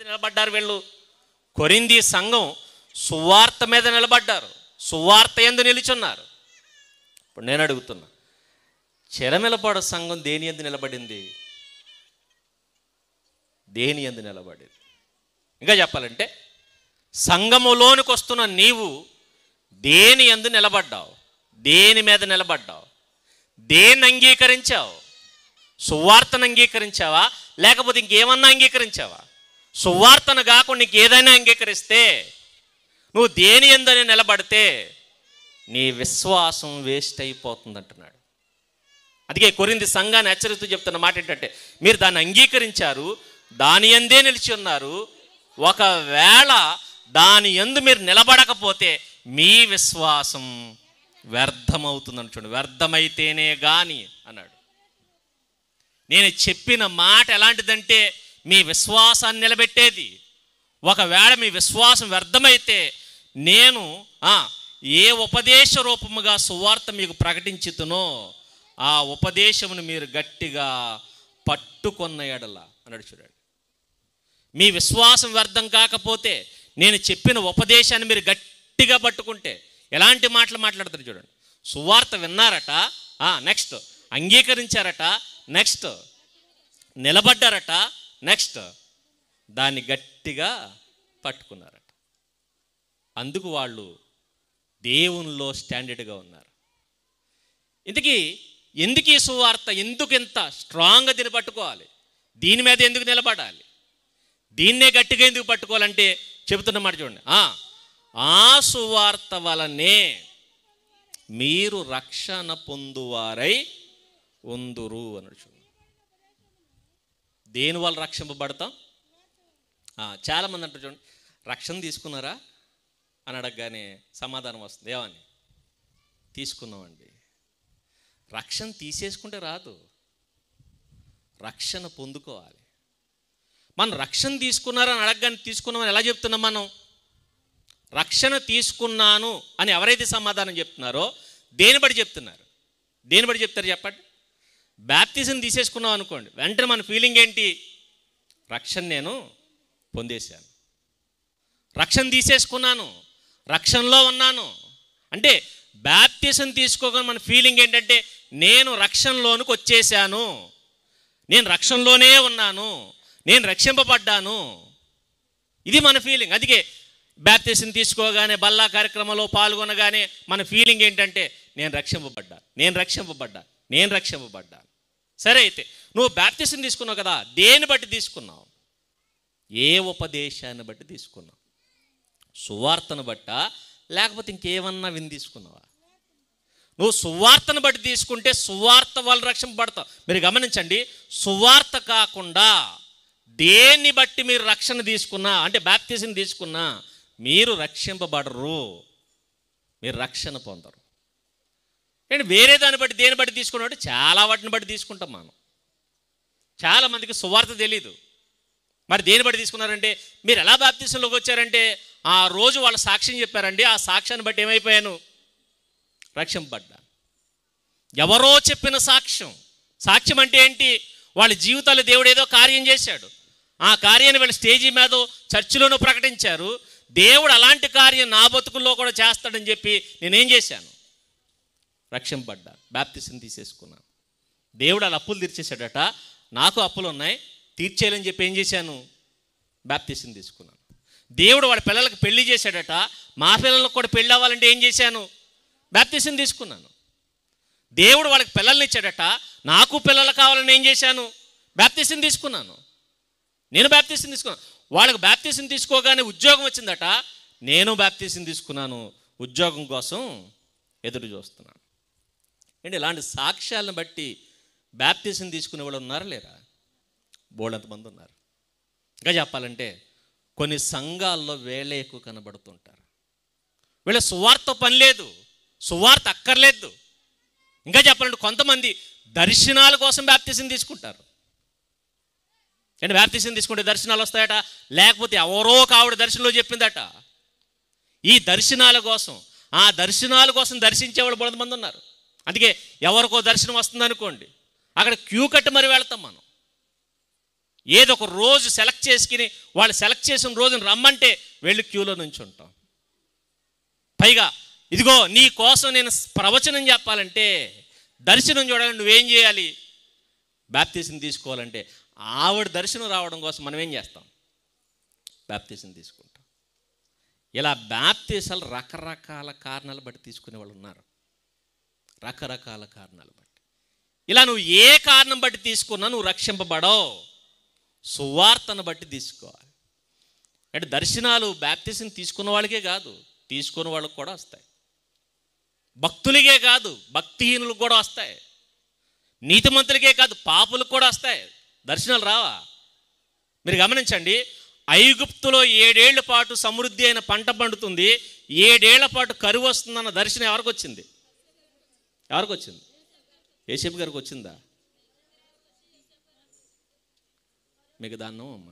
నిలబడ్డారు వీళ్ళు. కొరింథీ సంఘం సువార్త మీద నిలబడ్డారు, సువార్త యందు నిలుచున్నారు. ఇప్పుడు నేను అడుగుతున్నా, చెరమెలపాడు సంఘం దేని యందు నిలబడింది? దేని యందు నిలబడింది? ఇంకా చెప్పాలంటే సంఘములోనికి వస్తున్న నీవు దేని యందు నిలబడ్డావు? దేని మీద నిలబడ్డావు? దేన్ని అంగీకరించావు? సువార్తను అంగీకరించావా లేకపోతే ఇంకేమన్నా అంగీకరించావా? సువార్తను కాకుండా నీకు ఏదైనా అంగీకరిస్తే, నువ్వు దేని యందని నిలబడితే నీ విశ్వాసం వేస్ట్ అయిపోతుంది అంటున్నాడు. అందుకే కొరింథీ సంఘాన్ని హెచ్చరిస్తూ చెప్తున్న మాట ఏంటంటే, మీరు దాన్ని అంగీకరించారు, దాని యందే నిలిచి ఉన్నారు. ఒకవేళ దాని యందు మీరు నిలబడకపోతే మీ విశ్వాసం వ్యర్థమవుతుందని చూడండి. వ్యర్థమైతేనే గాని అన్నాడు. నేను చెప్పిన మాట ఎలాంటిదంటే మీ విశ్వాసాన్ని నిలబెట్టేది. ఒకవేళ మీ విశ్వాసం వ్యర్థమైతే నేను ఏ ఉపదేశ రూపముగా సువార్త మీకు ప్రకటించుతునో ఆ ఉపదేశమును మీరు గట్టిగా పట్టుకొన్న ఎడల అన్నాడు. చూడండి, మీ విశ్వాసం వ్యర్థం కాకపోతే నేను చెప్పిన ఉపదేశాన్ని మీరు గట్టిగా పట్టుకుంటే, ఎలాంటి మాటలు మాట్లాడతారు చూడండి. సువార్త విన్నారట, నెక్స్ట్ అంగీకరించారట, నెక్స్ట్ నిలబడ్డారట, నెక్స్ట్ దాన్ని గట్టిగా పట్టుకున్నారట. అందుకు వాళ్ళు దేవునిలో స్టాండర్డ్గా ఉన్నారు. ఇంతకీ ఎందుకు ఈ సువార్త, ఎందుకు ఇంత స్ట్రాంగ్గా దీన్ని పట్టుకోవాలి? దీని మీద ఎందుకు నిలబడాలి? దీన్నే గట్టిగా ఎందుకు పట్టుకోవాలంటే చెబుతున్నమాట చూడండి, ఆ సువార్త వలనే మీరు రక్షణ పొందువారై ఉందురు అన్నాడు. చూడండి, దేని వల్ల రక్షింపబడతాం? చాలామంది అంటారు చూడండి, రక్షణ తీసుకున్నారా అని అడగగానే సమాధానం వస్తుంది, ఏమని? తీసుకున్నామండి. రక్షణ తీసేసుకుంటే రాదు, రక్షణ పొందుకోవాలి. మనం రక్షణ తీసుకున్నారని అడగగానే తీసుకున్నామని ఎలా చెప్తున్నాం? మనం రక్షణ తీసుకున్నాను అని ఎవరైతే సమాధానం చెప్తున్నారో దేని బట్టి చెప్తున్నారు? దేని బట్టి చెప్తారు చెప్పండి? బాప్తిజం తీసేసుకున్నాం అనుకోండి, వెంటనే మన ఫీలింగ్ ఏంటి? రక్షణ నేను పొందేశాను, రక్షణ తీసేసుకున్నాను, రక్షణలో ఉన్నాను అంటే బాప్తిజం తీసుకోగానే మన ఫీలింగ్ ఏంటంటే నేను రక్షణలోనికి వచ్చేసాను, నేను రక్షణలోనే ఉన్నాను, నేను రక్షింపబడ్డాను. ఇది మన ఫీలింగ్. అందుకే బాప్తిజం తీసుకోగానే బల్లా కార్యక్రమంలో పాల్గొనగానే మన ఫీలింగ్ ఏంటంటే నేను రక్షింపబడ్డా, నేను రక్షింపబడ్డా, నేను రక్షింపబడ్డా. సరే, అయితే నువ్వు బాప్తిజం తీసుకున్నావు కదా, దేన్ని బట్టి తీసుకున్నావు? ఏ ఉపదేశాన్ని బట్టి తీసుకున్నావు? సువార్తను బట్టా లేకపోతే ఇంకేమన్నా విని తీసుకున్నావా? నువ్వు సువార్తను బట్టి తీసుకుంటే సువార్త వల్ల రక్షింపబడతావు. మీరు గమనించండి, సువార్త కాకుండా దేన్ని బట్టి మీరు రక్షణ తీసుకున్నా అంటే బాప్తిజం తీసుకున్నా మీరు రక్షింపబడరు, మీరు రక్షణ పొందరు. అంటే వేరే దాన్ని బట్టి దేన్ని బట్టి తీసుకున్నాడు? చాలా వాటిని బట్టి తీసుకుంటాం మనం. చాలామందికి సువార్త తెలీదు. మరి దేని బట్టి తీసుకున్నారంటే, మీరు ఎలా బాప్తిజంలోకి వచ్చారంటే ఆ రోజు వాళ్ళ సాక్ష్యం చెప్పారండి, ఆ సాక్ష్యాన్ని బట్టి ఏమైపోయాను? రక్షింపబడ్డా. ఎవరో చెప్పిన సాక్ష్యం. సాక్ష్యం అంటే ఏంటి? వాళ్ళ జీవితాల్లో దేవుడు ఏదో కార్యం చేశాడు, ఆ కార్యాన్ని వీళ్ళ స్టేజీ మీద చర్చిలోనూ ప్రకటించారు. దేవుడు అలాంటి కార్యం నా బతుకుల్లో కూడా చేస్తాడని చెప్పి నేనేం చేశాను? రక్షింపబడ్డా, బాప్తిజం తీసేసుకున్నాను. దేవుడు అలా అప్పులు తీర్చేశాడట, నాకు అప్పులు ఉన్నాయి, తీర్చేయాలని చెప్పి ఏం చేశాను? బాప్తిజం తీసుకున్నాను. దేవుడు వాడి పిల్లలకు పెళ్లి చేశాడట, మా పిల్లలకు కూడా పెళ్ళి అవ్వాలంటే ఏం చేశాను? బాప్తిజం తీసుకున్నాను. దేవుడు వాళ్ళకి పిల్లల్ని ఇచ్చాడట, నాకు పిల్లలు కావాలని ఏం చేశాను? బాప్తిజం తీసుకున్నాను. నేను బాప్తిజం తీసుకున్నాను. వాళ్ళకి బాప్తిజం తీసుకోగానే ఉద్యోగం వచ్చిందట, నేను బాప్తిజం తీసుకున్నాను, ఉద్యోగం కోసం ఎదురు చూస్తున్నాను. అంటే ఇలాంటి సాక్ష్యాలను బట్టి బాప్తిజం తీసుకునే వాళ్ళు ఉన్నారా లేరా? బోళ్ళంతమంది ఉన్నారు. ఇంకా చెప్పాలంటే కొన్ని సంఘాల్లో వేళే ఎక్కువ కనబడుతుంటారు. వీళ్ళ సువార్త పని లేదు, సువార్త అక్కర్లేదు. ఇంకా చెప్పాలంటే కొంతమంది దర్శనాల కోసం బాప్తిజం తీసుకుంటారు. అంటే బాప్తిజం తీసుకుంటే దర్శనాలు వస్తాయట, లేకపోతే ఎవరో కావిడ దర్శనంలో చెప్పిందట. ఈ దర్శనాల కోసం, ఆ దర్శనాల కోసం దర్శించేవాళ్ళు కొంతమంది ఉన్నారు. అందుకే ఎవరికో దర్శనం వస్తుంది అనుకోండి, అక్కడ క్యూ కట్టి మరి వెళ్తాం మనం. ఏదో ఒక రోజు సెలెక్ట్ చేసుకుని వాళ్ళు సెలెక్ట్ చేసిన రోజున రమ్మంటే వెళ్ళి క్యూలో నుంచి ఉంటాం. పైగా ఇదిగో నీ కోసం నేను ప్రవచనం చెప్పాలంటే, దర్శనం చూడాలని నువ్వేం చేయాలి? బాప్తిసం తీసుకోవాలంటే ఆవిడ దర్శనం రావడం కోసం మనం ఏం చేస్తాం? బాప్తిసం తీసుకుంటాం. ఇలా బాప్తిసాలు రకరకాల కారణాలు బట్టి తీసుకునే వాళ్ళు ఉన్నారు. రకరకాల కారణాలు బట్టి. ఇలా నువ్వు ఏ కారణం బట్టి తీసుకున్నా నువ్వు రక్షింపబడవు. సువార్తను బట్టి తీసుకోవాలి. అంటే దర్శనాలు బాప్తిసం తీసుకున్న వాళ్ళకే కాదు, తీసుకున్న వాళ్ళకి కూడా వస్తాయి. భక్తులకే కాదు, భక్తిహీనులకు కూడా వస్తాయి. నీతిమంతులకే కాదు, పాపులకు కూడా వస్తాయి. దర్శనాలు రావా? మీరు గమనించండి, ఐగుప్తులో 7 ఏళ్ల పాటు సమృద్ధి అయిన పంట పండుతుంది, 7 ఏళ్ల పాటు కరువు వస్తుందన్న దర్శనం ఎవరికి వచ్చింది? ఎవరికి వచ్చింది? యోసేపు గారికి వచ్చిందా? మీకు దాన్నం అమ్మ.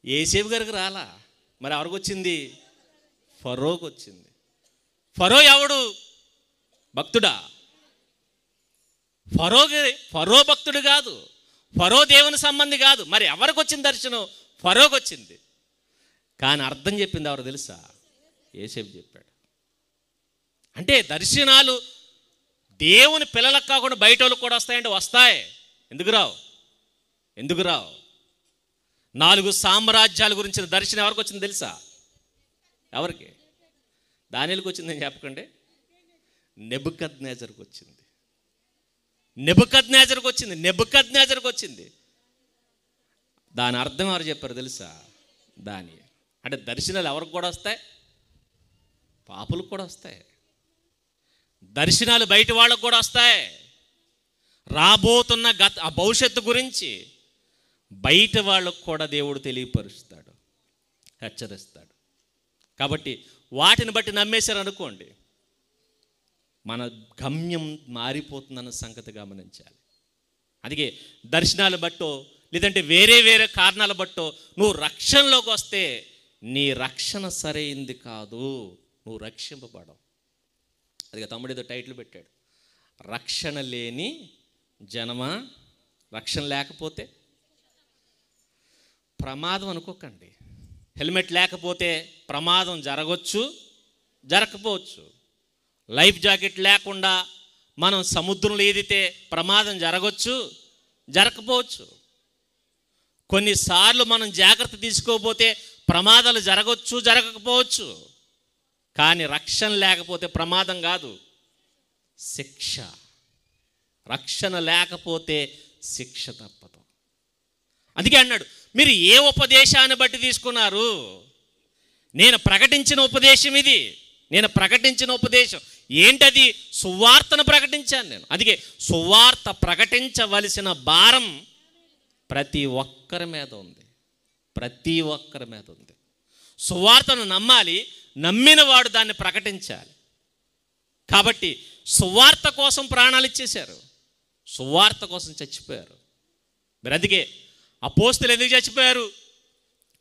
యోసేపు గారికి రాలా. మరి ఎవరికి వచ్చింది? ఫరోకి వచ్చింది. ఫరో ఎవడు? భక్తుడా? ఫరో భక్తుడు కాదు, ఫరో దేవుని సంబంధి కాదు. మరి ఎవరికి వచ్చింది దర్శనం? ఫరోకి వచ్చింది. కానీ అర్థం చెప్పింది ఎవరు తెలుసా? యోసేపు చెప్పాడు. అంటే దర్శనాలు దేవుని పిల్లలకు కాకుండా బయట వాళ్ళకి కూడా వస్తాయంటే వస్తాయి. ఎందుకు రావు? ఎందుకు రావు? 4 సామ్రాజ్యాల గురించిన దర్శనం ఎవరికి వచ్చింది తెలుసా? ఎవరికి? దానియేలుకి వచ్చిందని చెప్పకండి. నెబుకద్నెజరుకు వచ్చింది. నెబుకద్నెజరుకు వచ్చింది. నెబుకద్నెజరుకు వచ్చింది. దాని అర్థం ఎవరు చెప్పారు తెలుసా? దానియేలు. అంటే దర్శనాలు ఎవరికి కూడా వస్తాయి? పాపులకు కూడా వస్తాయి. దర్శనాలు బయట వాళ్ళకు కూడా వస్తాయి. రాబోతున్న ఆ భవిష్యత్తు గురించి బయట వాళ్ళకు కూడా దేవుడు తెలియపరుస్తాడు, హెచ్చరిస్తాడు. కాబట్టి వాటిని బట్టి నమ్మేశారు అనుకోండి, మన గమ్యం మారిపోతుందన్న సంగతి గమనించాలి. అందుకే దర్శనాలు బట్టో లేదంటే వేరే వేరే కారణాల బట్టో నువ్వు రక్షణలోకి వస్తే నీ రక్షణ సరైంది కాదు, నువ్వు రక్షింపబడవు. అది తమ్ముడు ఏదో టైటిల్ పెట్టాడు, రక్షణ లేని జనమా. రక్షణ లేకపోతే ప్రమాదం అనుకోకండి. హెల్మెట్ లేకపోతే ప్రమాదం జరగవచ్చు, జరగకపోవచ్చు. లైఫ్ జాకెట్ లేకుండా మనం సముద్రంలో ఈదితే ప్రమాదం జరగవచ్చు, జరగకపోవచ్చు. కొన్నిసార్లు మనం జాగ్రత్త తీసుకోకపోతే ప్రమాదాలు జరగవచ్చు, జరగకపోవచ్చు. కానీ రక్షణ లేకపోతే ప్రమాదం కాదు, శిక్ష. రక్షణ లేకపోతే శిక్ష తప్పదు. అందుకే అన్నాడు, మీరు ఏ ఉపదేశాన్ని బట్టి తీసుకున్నారు? నేను ప్రకటించిన ఉపదేశం ఇది. నేను ప్రకటించిన ఉపదేశం ఏంటది? సువార్తను ప్రకటించాను నేను. అందుకే సువార్త ప్రకటించవలసిన భారం ప్రతి ఒక్కరి మీద ఉంది. ప్రతి ఒక్కరి మీద ఉంది. సువార్తను నమ్మాలి, నమ్మిన వాడు దాన్ని ప్రకటించాలి. కాబట్టి సువార్త కోసం ప్రాణాలు ఇచ్చేశారు, సువార్త కోసం చచ్చిపోయారు. మరి అందుకే అపోస్తులు ఎందుకు చచ్చిపోయారు?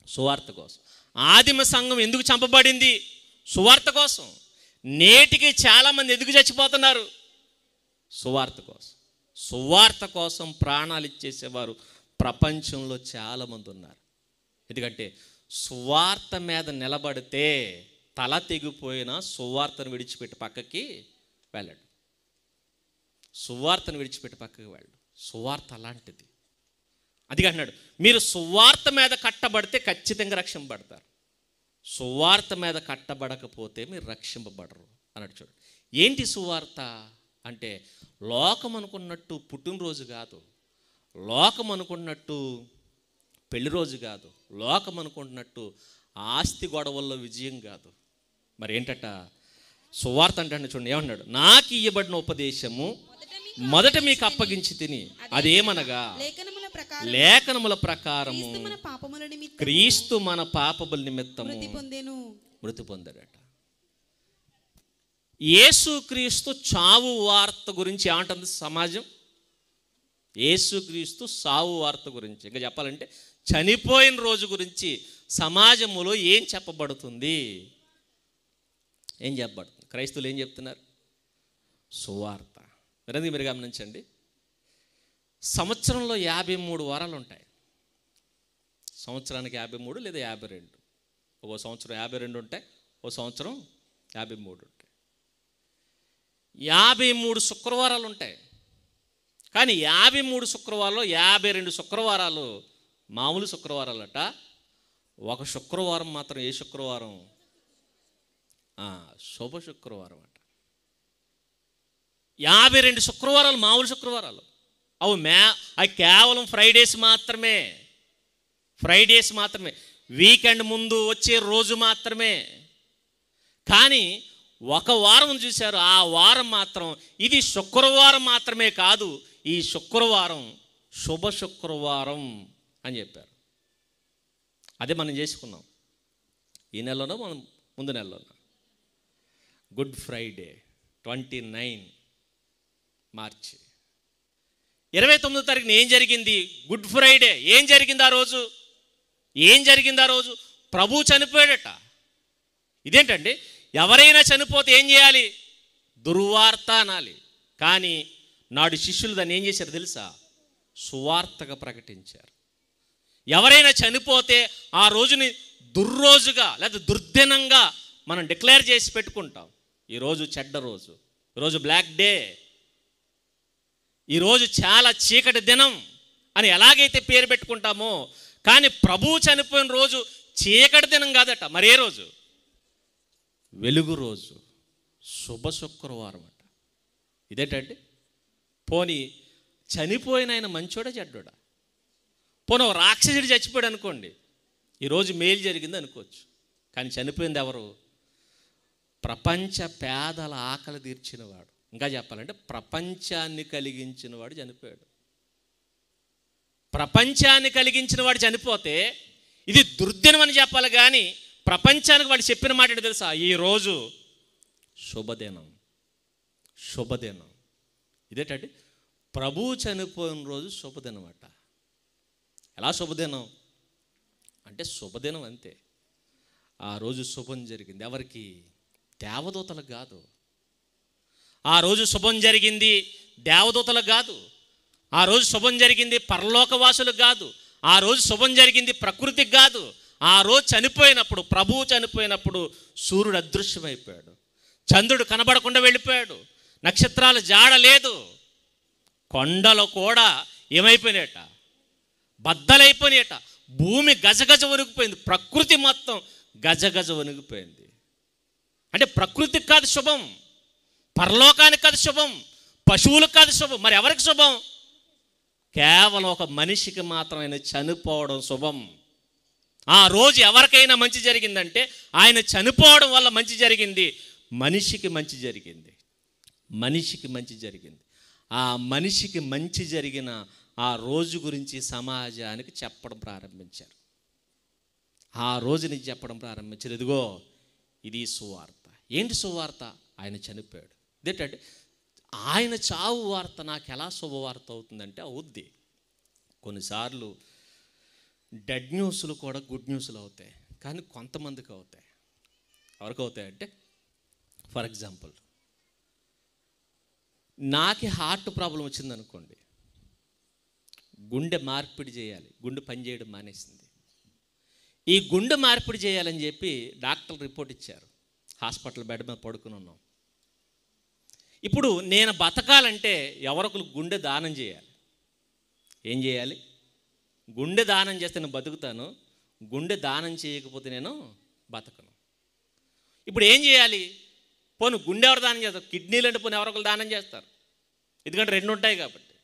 సువార్త కోసం. ఆదిమ సంఘం ఎందుకు చంపబడింది? సువార్త కోసం. నేటికి చాలామంది ఎందుకు చచ్చిపోతున్నారు? సువార్త కోసం. సువార్త కోసం ప్రాణాలు ఇచ్చేసేవారు ప్రపంచంలో చాలామంది ఉన్నారు. ఎందుకంటే సువార్త మీద నిలబడితే తల తెగిపోయినా సువార్తను విడిచిపెట్టి పక్కకి వెళ్ళడు. సువార్తను విడిచిపెట్టి పక్కకి వెళ్ళడు. సువార్త అలాంటిది. అది అన్నాడు, మీరు సువార్త మీద కట్టబడితే ఖచ్చితంగా రక్షింపబడతారు. సువార్త మీద కట్టబడకపోతే మీరు రక్షింపబడరు అన్నాడు. చూడు, ఏంటి సువార్త అంటే లోకం అనుకున్నట్టు పుట్టినరోజు కాదు, లోకం అనుకున్నట్టు పెళ్లి రోజు కాదు, లోకం అనుకున్నట్టు ఆస్తి గొడవల్లో విజయం కాదు. మరి ఏంటట సువార్త అంటే? చూడండి ఏమన్నాడు, నాకు ఇయ్యబడిన ఉపదేశము మొదట మీకు అప్పగించి తిని అదేమనగా లేఖనముల ప్రకారము క్రీస్తు మన పాపముల నిమిత్తము మృతి పొందాడట. యేసుక్రీస్తు చావు వార్త గురించి ఏమంటుంది సమాజం? యేసుక్రీస్తు సావు వార్త గురించి, ఇంకా చెప్పాలంటే చనిపోయిన రోజు గురించి సమాజంలో ఏం చెప్పబడుతుంది? ఏం చెప్పబడుతుంది? క్రైస్తవులు ఏం చెప్తున్నారు? సువార్త. మీరు గమనించండి, సంవత్సరంలో 53 వారాలు ఉంటాయి. సంవత్సరానికి 53 లేదా 52. ఒక సంవత్సరం 52 ఉంటాయి, ఒక సంవత్సరం 53 ఉంటాయి. 53 శుక్రవారాలు ఉంటాయి. కానీ 53 శుక్రవారాలు 52 శుక్రవారాలు మామూలు శుక్రవారాలట. ఒక శుక్రవారం మాత్రం ఏ శుక్రవారం? శుభ శుక్రవారం అట. 52 శుక్రవారాలు మామూలు శుక్రవారాలు. అవి కేవలం ఫ్రైడేస్ మాత్రమే. వీకెండ్ ముందు వచ్చే రోజు మాత్రమే. కానీ ఒక వారం చూశారు, ఆ వారం మాత్రం ఇది శుక్రవారం మాత్రమే కాదు, ఈ శుక్రవారం శుభ శుక్రవారం అని చెప్పారు. అదే మనం చేసుకున్నాం ఈ నెలలోనో మనం ముందు నెలలోనో. గుడ్ ఫ్రైడే 29 మార్చి. 29వ తారీఖున ఏం జరిగింది? Good Friday. ఏం జరిగింది ఆ రోజు? ప్రభు చనిపోయాడట. ఇదేంటండి? ఎవరైనా చనిపోతే ఏం చేయాలి? దుర్వార్త అనాలి. కానీ నాడు శిష్యులు దాన్ని ఏం చేశారు తెలుసా? సువార్తగా ప్రకటించారు. ఎవరైనా చనిపోతే ఆ రోజుని దుర్రోజుగా లేదా దుర్దినంగా మనం డిక్లేర్ చేసి పెట్టుకుంటాం. ఈరోజు చెడ్డ రోజు, ఈరోజు బ్లాక్ డే, ఈరోజు చాలా చీకటి దినం అని ఎలాగైతే పేరు పెట్టుకుంటామో, కానీ ప్రభువు చనిపోయిన రోజు చీకటి దినం కాదట. మరే రోజు? వెలుగు రోజు, శుభ శుక్రవారం అట. ఇదేంటండి? పోనీ చనిపోయిన ఆయన మంచోడా చెడ్డోడా? పోనీ ఒక రాక్షసుడు చచ్చిపోయాడు అనుకోండి, ఈరోజు మేలు జరిగింది అనుకోవచ్చు. కానీ చనిపోయింది ఎవరు? ప్రపంచ పేదల ఆకలి తీర్చినవాడు. ఇంకా చెప్పాలంటే ప్రపంచాన్ని కలిగించినవాడు చనిపోయాడు. ప్రపంచాన్ని కలిగించిన వాడు చనిపోతే ఇది దుర్దినం అని చెప్పాలి. కానీ ప్రపంచానికి వాడు చెప్పిన మాట ఏంటో తెలుసా? ఈరోజు శుభదినం. ఇదేంటంటే ప్రభువు చనిపోయిన రోజు శుభదినం అట. ఎలా శుభదినం అంటే శుభదినం అంతే. ఆ రోజు శుభం జరిగింది. ఎవరికి? దేవదూతలకు కాదు. ఆ రోజు శుభం జరిగింది దేవదూతలకు కాదు. ఆ రోజు శుభం జరిగింది పరలోకవాసులకు కాదు. ఆ రోజు శుభం జరిగింది ప్రకృతికి కాదు. ఆ రోజు చనిపోయినప్పుడు, ప్రభువు చనిపోయినప్పుడు సూర్యుడు అదృశ్యమైపోయాడు, చంద్రుడు కనబడకుండా వెళ్ళిపోయాడు, నక్షత్రాలు జాడ లేదు, కొండలు కూడా ఏమైపోయినాయట? బద్దలైపోయినాయట. భూమి గజగజ వణిగిపోయింది, ప్రకృతి మొత్తం గజగజ వణిగిపోయింది. అంటే ప్రకృతికి కాదు శుభం, పరలోకానికి కాదు శుభం, పశువులకు కాదు శుభం. మరి ఎవరికి శుభం? కేవలం ఒక మనిషికి మాత్రమే చనిపోవడం శుభం. ఆ రోజు ఎవరికైనా మంచి జరిగిందంటే ఆయన చనిపోవడం వల్ల మంచి జరిగింది, మనిషికి మంచి జరిగింది. ఆ మనిషికి మంచి జరిగిన ఆ రోజు గురించి సమాజానికి చెప్పడం ప్రారంభించారు. ఆ రోజు నుంచి చెప్పడం ప్రారంభించారు. ఇదిగో ఇది సువార్త. ఏంటి సువార్త? ఆయన చనిపోయాడు. ఇదేంటంటే ఆయన చావు వార్త నాకు ఎలా శుభవార్త అవుతుందంటే అవుద్ది. కొన్నిసార్లు డెడ్ న్యూస్లు కూడా గుడ్ న్యూస్లు అవుతాయి, కానీ కొంతమందికి అవుతాయి. ఎవరికి అవుతాయంటే, ఫర్ ఎగ్జాంపుల్ నాకు హార్ట్ ప్రాబ్లం వచ్చిందనుకోండి, గుండె మార్పిడి చేయాలి, గుండె పనిచేయడం మానేసింది. ఈ గుండె మార్పిడి చేయాలని చెప్పి డాక్టర్లు రిపోర్ట్ ఇచ్చారు. హాస్పిటల్ బెడ్ మీద పడుకుని ఉన్నాం. ఇప్పుడు నేను బతకాలంటే ఎవరొకరు గుండె దానం చేయాలి. ఏం చేయాలి? గుండె దానం చేస్తే నేను బతుకుతాను, గుండె దానం చేయకపోతే నేను బతకను. ఇప్పుడు ఏం చేయాలి? పోను గుండె ఎవరు దానం చేస్తారు? కిడ్నీలు అంటే పోను ఎవరొకరు దానం చేస్తారు, ఎందుకంటే 2 ఉంటాయి కాబట్టి.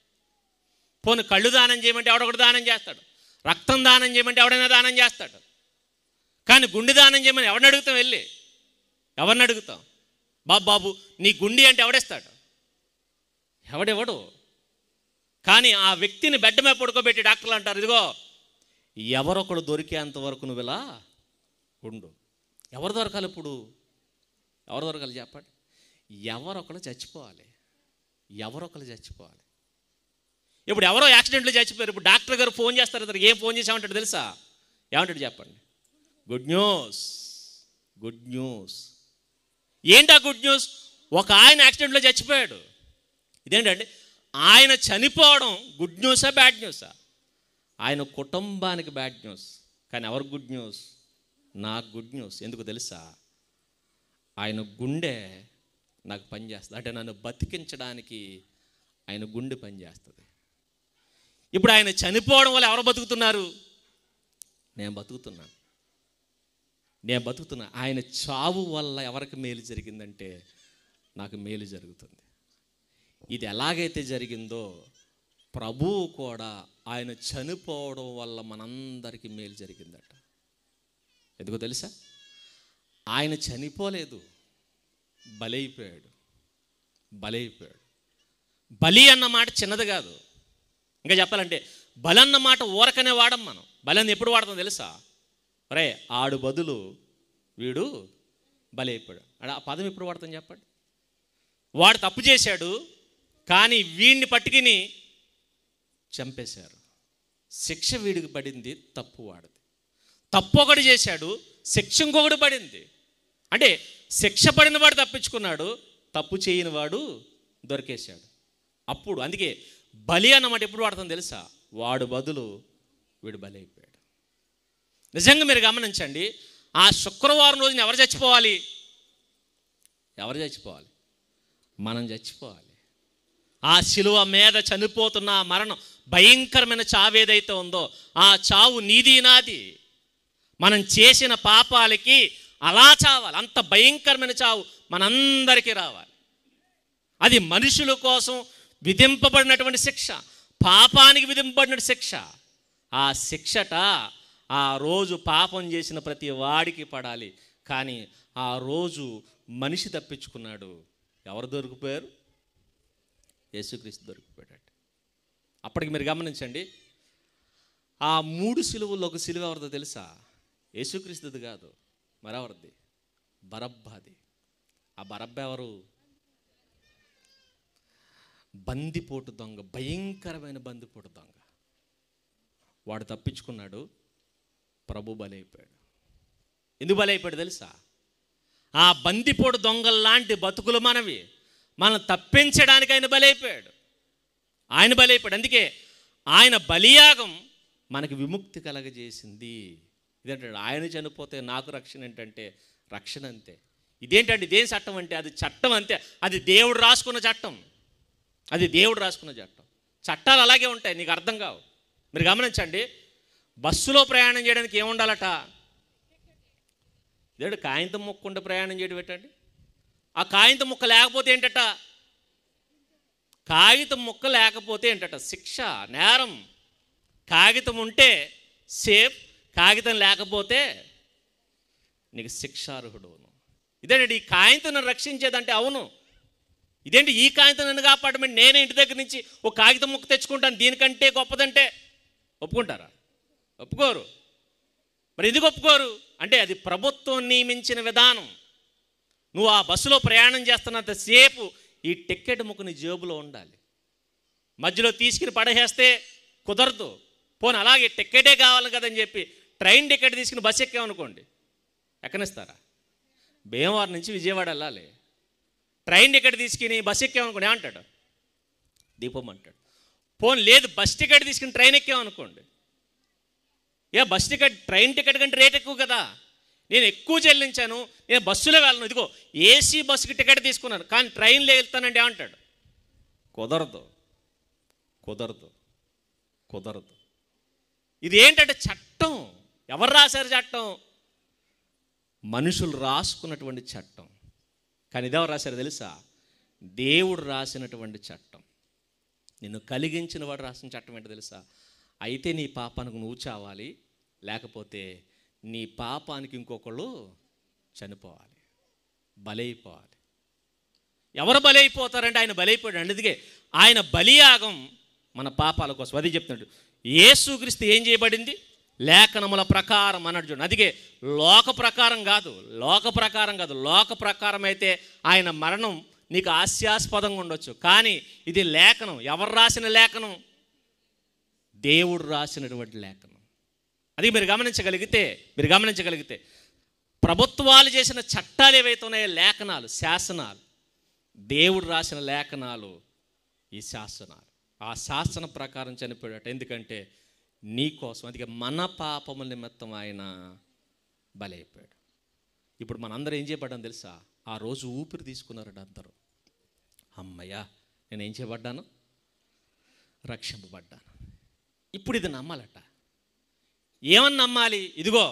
పోను కళ్ళు దానం చేయమంటే ఎవడొకడు దానం చేస్తాడు, రక్తం దానం చేయమంటే ఎవడైనా దానం చేస్తాడు. కానీ గుండె దానం చేయమని ఎవరిని అడుగుతాం? వెళ్ళి ఎవరిని అడుగుతాం? బాబు నీ గుండె అంటే ఎవడేస్తాడు? ఎవడెవడు? కానీ ఆ వ్యక్తిని బెడ్ మీద పడుకోబెట్టి డాక్టర్లు అంటారు, ఇదిగో ఎవరొకడు దొరికేంత వరకు నువ్వు ఇలా ఉండు. ఎవరు దొరకాలి? ఇప్పుడు ఎవరు దొరకాలి చెప్పండి? ఎవరొకరు చచ్చిపోవాలి. ఇప్పుడు ఎవరో యాక్సిడెంట్లో చచ్చిపోయారు. ఇప్పుడు డాక్టర్ గారు ఫోన్ చేస్తారు, ఇద్దరు ఏం ఫోన్ చేసామంటాడు తెలుసా? ఏమంటాడు చెప్పండి? Good news. ఏంటా గుడ్ న్యూస్? ఒక ఆయన యాక్సిడెంట్లో చచ్చిపోయాడు. ఇదేంటండి? ఆయన చనిపోవడం గుడ్ న్యూసా బ్యాడ్ న్యూసా? ఆయన కుటుంబానికి బ్యాడ్ న్యూస్, కానీ ఎవరు గుడ్ న్యూస్? నాకు గుడ్ న్యూస్. ఎందుకు తెలుసా? ఆయన గుండె నాకు పనిచేస్తుంది. అంటే నన్ను బతికించడానికి ఆయన గుండె పనిచేస్తుంది. ఇప్పుడు ఆయన చనిపోవడం వల్ల ఎవరు బతుకుతున్నారు? నేను బతుకుతున్నా. ఆయన చావు వల్ల ఎవరికి మేలు జరిగిందంటే నాకు మేలు జరుగుతుంది. ఇది ఎలాగైతే జరిగిందో ప్రభువు కూడా ఆయన చనిపోవడం వల్ల మనందరికీ మేలు జరిగిందట. ఎందుకో తెలుసా? ఆయన చనిపోలేదు, బలైపోయాడు. బలి అన్న మాట చిన్నది కాదు. ఇంకా చెప్పాలంటే బలి అన్న మాట ఊరకనే వాడం మనం. బలిని ఎప్పుడు వాడతాం తెలుసా? రే ఆడు బదులు వీడు బలైపోయాడు. ఆ పదం ఎప్పుడు వాడతాం చెప్పండి? వాడు తప్పు చేశాడు, కానీ వీడిని పట్టుకుని చంపేశారు. శిక్ష వీడికి పడింది, తప్పు వాడిది. తప్పు ఒకటి చేశాడు, శిక్ష ఇంకొకటి పడింది. అంటే శిక్ష పడిన వాడు తప్పించుకున్నాడు, తప్పు చేయని వాడు దొరికేశాడు. అప్పుడు అందుకే బలి అన్నమాట ఎప్పుడు వాడతాం తెలుసా? వాడు బదులు వీడు బలి అయిపోయాడు. నిజంగా మీరు గమనించండి, ఆ శుక్రవారం రోజున ఎవరు చచ్చిపోవాలి? మనం చచ్చిపోవాలి. ఆ శిలువ మీద చనిపోతున్న ఆ మరణం, భయంకరమైన చావు ఏదైతే ఉందో ఆ చావు నీది నాది. మనం చేసిన పాపాలకి అలా చావాలి. అంత భయంకరమైన చావు మనందరికీ రావాలి. అది మనుషుల కోసం విధింపబడినటువంటి శిక్ష, పాపానికి విధింపబడిన శిక్ష. ఆ శిక్షట ఆ రోజు పాపం చేసిన ప్రతి వాడికి పడాలి. కానీ ఆ రోజు మనిషి తప్పించుకున్నాడు. ఎవరు దొరికిపోయారు? యేసుక్రీస్తు దొరికిపోయాడు. అప్పటికి మీరు గమనించండి, ఆ 3 సిలువల్లో ఒక సిలువ ఎవరిదో తెలుసా? యేసుక్రీస్తుది కాదు, మరెవరిది? బరబ్బాది. ఆ బరబ్బ ఎవరు? బందిపోటు దొంగ, భయంకరమైన బందిపోటు దొంగ. వాడు తప్పించుకున్నాడు, ప్రభు బలైపోయాడు. ఎందుకు బలైపోయాడు తెలుసా? ఆ బందిపోటు దొంగల్లాంటి బతుకులు మనవి. మనం తప్పించడానికి ఆయన బలైపోయాడు. అందుకే ఆయన బలియాగం మనకి విముక్తి కలగజేసింది. ఇదేంటంటే ఆయన చనిపోతే నాకు రక్షణ ఏంటంటే రక్షణ అంతే. ఇదేంటంటే ఇదేం చట్టం అంటే అది చట్టం అంతే. అది దేవుడు రాసుకున్న చట్టం. చట్టాలు అలాగే ఉంటాయి, నీకు అర్థం కావు. మీరు గమనించండి, బస్సులో ప్రయాణం చేయడానికి ఏముండాలట? ఇదేంటి కాగితం ముక్కుంటే ప్రయాణం చేయడం ఏంటండి? ఆ కాగితం ముక్క లేకపోతే ఏంటట? శిక్ష, నేరం. కాగితం ఉంటే సేఫ్, కాగితం లేకపోతే నీకు శిక్షార్హుడు. ఇదేంటి ఈ కాగితం నన్ను రక్షించేదంటే? అవును. ఇదేంటి ఈ కాగితం నన్ను కాపాడమంటే నేనే ఇంటి దగ్గర నుంచి ఒక కాగితం ముక్క తెచ్చుకుంటాను, దీనికంటే గొప్పదంటే ఒప్పుకుంటారా? ఒప్పుకోరు. మరి ఎందుకు ఒప్పుకోరు అంటే అది ప్రభుత్వం నియమించిన విధానం. నువ్వు ఆ బస్సులో ప్రయాణం చేస్తున్నంతసేపు ఈ టికెట్ ముక్క నీ జేబులో ఉండాలి. మధ్యలో తీసుకుని పడేస్తే కుదరదు. పోనీ అలాగే టికెటే కావాలి కదని చెప్పి ట్రైన్ టికెట్ తీసుకుని బస్సు ఎక్కామనుకోండి, ఎక్కనిస్తారా? భీమవరం నుంచి విజయవాడ వెళ్ళాలి, ట్రైన్ టికెట్ తీసుకుని బస్సు ఎక్కామనుకోండి ఏమంటాడు? దీపం అంటాడు. పోనీ లేదు బస్ టికెట్ తీసుకుని ట్రైన్ ఎక్కామనుకోండి, బస్ టికెట్ ట్రైన్ టికెట్ కంటే రేట్ ఎక్కువ కదా, నేను ఎక్కువ చెల్లించాను, నేను బస్సులో వెళ్ళను, ఇదిగో ఏసీ బస్సుకి టికెట్ తీసుకున్నాను కానీ ట్రైన్లో వెళ్తానంటే ఏమంటాడు? కుదరదు. ఇది ఏంటంటే చట్టం. ఎవరు రాశారు చట్టం? మనుషులు రాసుకున్నటువంటి చట్టం. కానీ ఇదెవరు రాశారు తెలుసా? దేవుడు రాసినటువంటి చట్టం. నిన్ను కలిగించిన వాడు రాసిన చట్టం ఏంటో తెలుసా? అయితే నీ పాపానికి నువ్వు చావాలి, లేకపోతే నీ పాపానికి ఇంకొకళ్ళు చనిపోవాలి, బలైపోవాలి. ఎవరు బలైపోతారంటే ఆయన బలైపోయాడు. అందుకే ఆయన బలియాగం మన పాపాల కోసం. అది చెప్తున్నాడు. యేసుక్రీస్తు ఏం చేయబడింది? లేఖనముల ప్రకారం అన్నాడు చూడండి. అందుకే లోక ప్రకారం కాదు. లోక ప్రకారం అయితే ఆయన మరణం నీకు హాస్యాస్పదంగా ఉండొచ్చు, కానీ ఇది లేఖనం. ఎవరు రాసిన లేఖనం? దేవుడు రాసినటువంటి లేఖనం. అది మీరు గమనించగలిగితే ప్రభుత్వాలు చేసిన చట్టాలు ఏవైతే ఉన్నాయో, లేఖనాలు, శాసనాలు, దేవుడు రాసిన లేఖనాలు ఈ శాసనాలు. ఆ శాసన ప్రకారం చనిపోయాడట. ఎందుకంటే నీ కోసం, అందుకే మన పాపముల నిమిత్తం ఆయన బలైపోయాడు. ఇప్పుడు మనందరం ఏం చేయబడ్డాం తెలుసా? ఆ రోజు ఊపిరి తీసుకున్నారట అందరూ. అమ్మయ్యా, నేనేం చేయబడ్డాను? రక్షింపబడ్డాను. ఇప్పుడు ఇది నమ్మాలట. ఏమని నమ్మాలి? ఇదిగో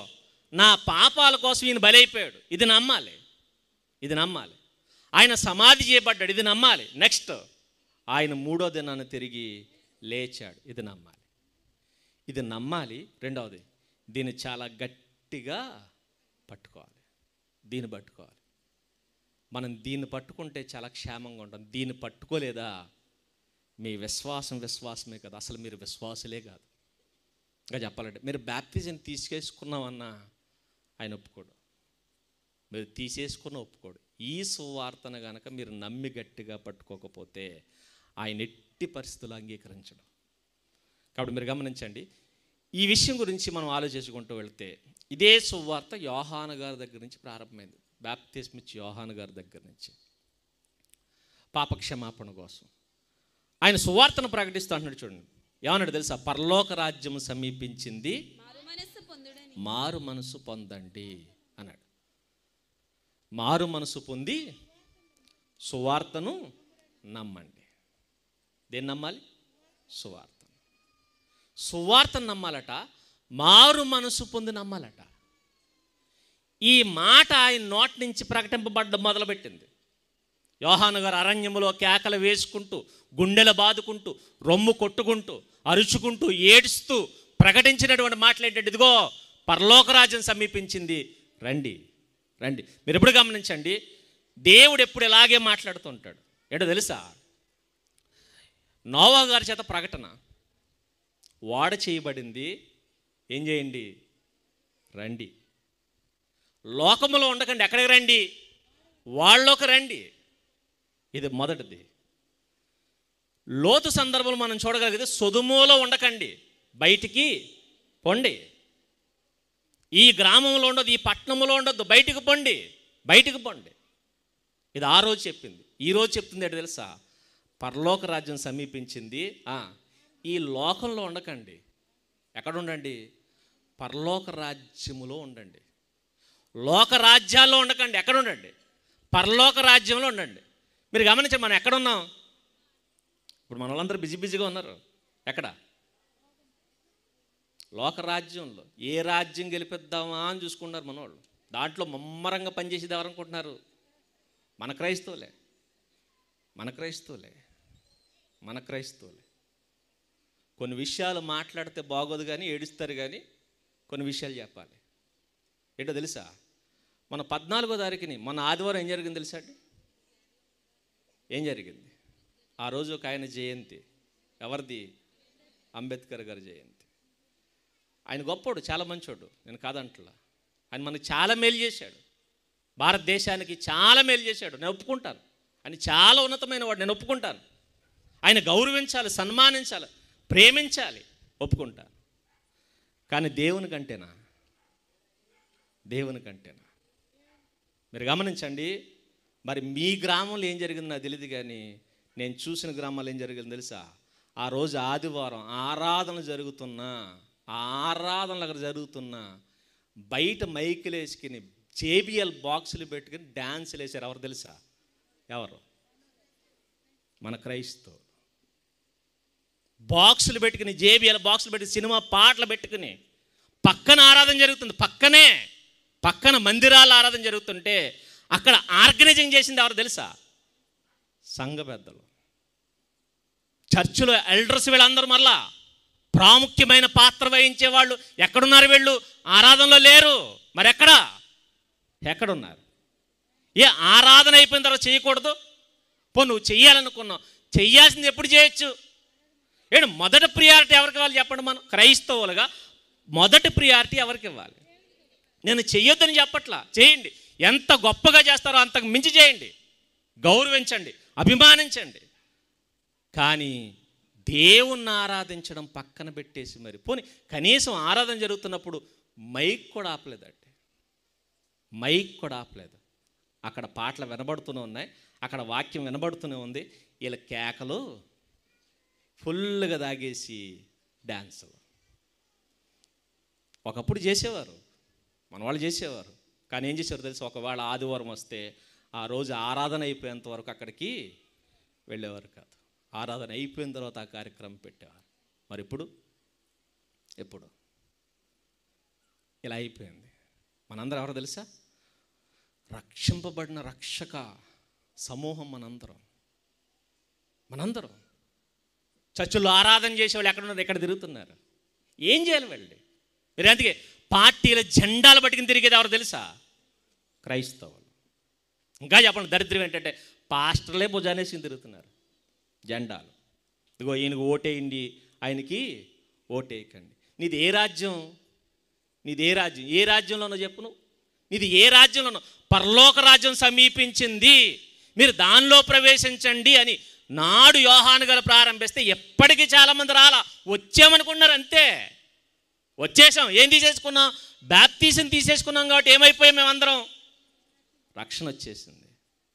నా పాపాల కోసం ఈయన బలైపోయాడు, ఇది నమ్మాలి. ఇది నమ్మాలి. ఆయన సమాధి చేయబడ్డాడు, ఇది నమ్మాలి. నెక్స్ట్ ఆయన 3వ దినాన్ని తిరిగి లేచాడు, ఇది నమ్మాలి. ఇది నమ్మాలి. రెండవది, దీన్ని చాలా గట్టిగా పట్టుకోవాలి. దీన్ని పట్టుకోవాలి. మనం దీన్ని పట్టుకుంటే చాలా క్షేమంగా ఉంటాం. దీన్ని పట్టుకోలేదా మీ విశ్వాసమే కదా, అసలు మీరు విశ్వాసులే కాదు. ఇంకా చెప్పాలంటే మీరు బ్యాప్టిజం తీసుకేసుకున్నామన్నా ఆయన ఒప్పుకోడు, మీరు తీసేసుకున్న ఒప్పుకోడు. ఈ సువార్తను కనుక మీరు నమ్మి గట్టిగా పట్టుకోకపోతే ఆయన ఎట్టి పరిస్థితులు అంగీకరించడం. కాబట్టి మీరు గమనించండి, ఈ విషయం గురించి మనం ఆలోచించుకుంటూ వెళ్తే ఇదే సువార్త యోహాను గారి దగ్గర నుంచి ప్రారంభమైంది. బాప్తిస్మం ఇచ్చే యోహాను గారి దగ్గర నుంచి పాపక్షమాపణ కోసం ఆయన సువార్తను ప్రకటిస్తూ అంటున్నాడు. చూడండి ఏమన్నాడు తెలుసా? పరలోక రాజ్యం సమీపించింది, మారు మనసు పొందండి అన్నాడు. మారు మనసు పొంది సువార్తను నమ్మండి. దేన్ని నమ్మాలి? సువార్తను నమ్మాలట. మారు మనసు పొంది నమ్మాలట. ఈ మాట ఆయన నోటి నుంచి ప్రకటింపబడ్డ మొదలుపెట్టింది. యోహాను గారు అరణ్యములో కేకలు వేసుకుంటూ, గుండెలు బాదుకుంటూ, రొమ్ము కొట్టుకుంటూ, అరుచుకుంటూ, ఏడుస్తూ ప్రకటించినటువంటి మాటలు ఏంటంటే, ఇదిగో పరలోకరాజ్యం సమీపించింది, రండి రండి. మీరు ఎప్పుడు గమనించండి, దేవుడు ఎప్పుడు ఇలాగే మాట్లాడుతూ ఉంటాడు. ఏంటో తెలుసా? నోవా గారి చేత ప్రకటన, ఓడ చేయబడింది, ఏం చేయండి? రండి. లోకములో ఉండకండి, ఎక్కడికి రండి? వాళ్ళలోకి రండి. ఇది మొదటిది. లోతు సందర్భంలో మనం చూడగలిగితే సొదొమలో ఉండకండి, బయటికి పొండి. ఈ గ్రామంలో ఉండదు, ఈ పట్టణంలో ఉండొద్దు, బయటికి పొండి, బయటికి పొండి. ఇది ఆ రోజు చెప్పింది. ఈరోజు చెప్తుంది ఏంటో తెలుసా? పరలోక రాజ్యం సమీపించింది. ఈ లోకంలో ఉండకండి, ఎక్కడ ఉండండి? పరలోక రాజ్యములో ఉండండి. లోక రాజ్యాల్లో ఉండకండి, ఎక్కడ ఉండండి? పరలోక రాజ్యంలో ఉండండి. మీరు గమనించండి, మనం ఎక్కడున్నాం ఇప్పుడు? మన వాళ్ళందరూ బిజీగా ఉన్నారు. ఎక్కడ? లోకరాజ్యంలో. ఏ రాజ్యం గెలిపిద్దామా అని చూసుకున్నారు మన వాళ్ళు. దాంట్లో ముమ్మరంగా పనిచేసేది ఎవరనుకుంటున్నారు? మన క్రైస్తవులే. కొన్ని విషయాలు మాట్లాడితే బాగోదు కానీ ఏడుస్తారు, కానీ కొన్ని విషయాలు చెప్పాలి. ఏంటో తెలుసా? మన 14వ తారీఖుని, మన ఆదివారం ఏం జరిగింది తెలుసా అండి? ఏం జరిగింది? ఆ రోజు ఒక ఆయన జయంతి. ఎవరిది? అంబేద్కర్ గారి జయంతి. ఆయన గొప్పోడు, చాలా మంచోడు, నేను కాదంటలా. ఆయన మనకు చాలా మేలు చేశాడు, భారతదేశానికి చాలా మేలు చేశాడు, నేను ఒప్పుకుంటాను. ఆయన చాలా ఉన్నతమైన వాడు, నేను ఒప్పుకుంటాను. ఆయన గౌరవించాలి, సన్మానించాలి, ప్రేమించాలి, ఒప్పుకుంటాను. కానీ దేవుని కంటేనా? మీరు గమనించండి. మరి మీ గ్రామంలో ఏం జరిగిందో నాకు తెలియదు, కానీ నేను చూసిన గ్రామాల్లో ఏం జరిగిందో తెలుసా? ఆ రోజు ఆదివారం ఆరాధన జరుగుతున్నా, బయట మైకులు వేసుకుని JBL బాక్సులు పెట్టుకుని డ్యాన్సులు వేసారు. ఎవరు తెలుసా? ఎవరు? మన క్రైస్తవులు. బాక్సులు పెట్టుకుని, JBL బాక్సులు పెట్టి సినిమా పాటలు పెట్టుకుని పక్కన ఆరాధన జరుగుతుంది. పక్కన మందిరాల ఆరాధన జరుగుతుంటే అక్కడ ఆర్గనైజింగ్ చేసింది ఎవరు తెలుసా? సంఘ పెద్దలు, చర్చిలో ఎల్డర్స్. వీళ్ళందరూ మళ్ళా ప్రాముఖ్యమైన పాత్ర వహించే వాళ్ళు. ఎక్కడున్నారు వీళ్ళు? ఆరాధనలో లేరు. మరి ఎక్కడున్నారు? ఏ ఆరాధన అయిపోయిన తర్వాత చేయకూడదు? నువ్వు చెయ్యాలనుకున్నావు, చెయ్యాల్సింది ఎప్పుడు చేయొచ్చు? మొదటి ప్రియారిటీ ఎవరికి ఇవ్వాలి చెప్పండి? మనం క్రైస్తవులుగా మొదటి ప్రియారిటీ ఎవరికి ఇవ్వాలి? నేను చెయ్యొద్దని చెప్పట్లా, చేయండి. ఎంత గొప్పగా చేస్తారో అంతకు మించి చేయండి, గౌరవించండి, అభిమానించండి. కానీ దేవుణ్ణి ఆరాధించడం పక్కన పెట్టేసి, మరి పోనీ కనీసం ఆరాధన జరుగుతున్నప్పుడు మైక్ కూడా ఆపలేదు. అక్కడ పాటలు వినబడుతూనే ఉన్నాయి, అక్కడ వాక్యం వినబడుతూనే ఉంది. వీళ్ళ కేకలు ఫుల్గా తాగేసి డ్యాన్సులు. ఒకప్పుడు చేసేవారు, మన వాళ్ళు చేసేవారు. కానీ ఏం చేసేవారు తెలుసు, ఒకవేళ ఆదివారం వస్తే ఆ రోజు ఆరాధన అయిపోయేంత వరకు అక్కడికి వెళ్ళేవారు కాదు. ఆరాధన అయిపోయిన తర్వాత ఆ కార్యక్రమం పెట్టేవారు. మరి ఎప్పుడు ఇలా అయిపోయింది. మనందరం ఎవరో తెలుసా? రక్షింపబడిన రక్షక సమూహం మనందరం చర్చిలో ఆరాధన చేసేవాళ్ళు ఎక్కడున్నారు? ఎక్కడ తిరుగుతున్నారు? ఏం చేయాలి వెళ్ళి? మీరు అందుకే పార్టీల జెండాలు పట్టుకుని తిరిగేది ఎవరు తెలుసా? క్రైస్తవులు. ఇంకా చెప్పండి, దరిద్రం ఏంటంటే పాస్టర్లే భుజానేసుకుని తిరుగుతున్నారు జెండాలు. ఇదిగో ఈయనకు ఓటేయండి, ఆయనకి ఓటేయకండి. నీది ఏ రాజ్యం? ఏ రాజ్యంలోనో చెప్పు నువ్వు. నీది ఏ రాజ్యంలోనో? పరలోక రాజ్యం సమీపించింది, మీరు దానిలో ప్రవేశించండి అని నాడు యోహాను గారు ప్రారంభిస్తే ఎప్పటికీ చాలామంది రాలా. వచ్చామనుకున్నారు అంతే. వచ్చేసాం. ఏం తీసేసుకున్నాం? బాప్తిజం తీసేసుకున్నాం. కాబట్టి ఏమైపోయాం మేమందరం? రక్షణ వచ్చేసింది.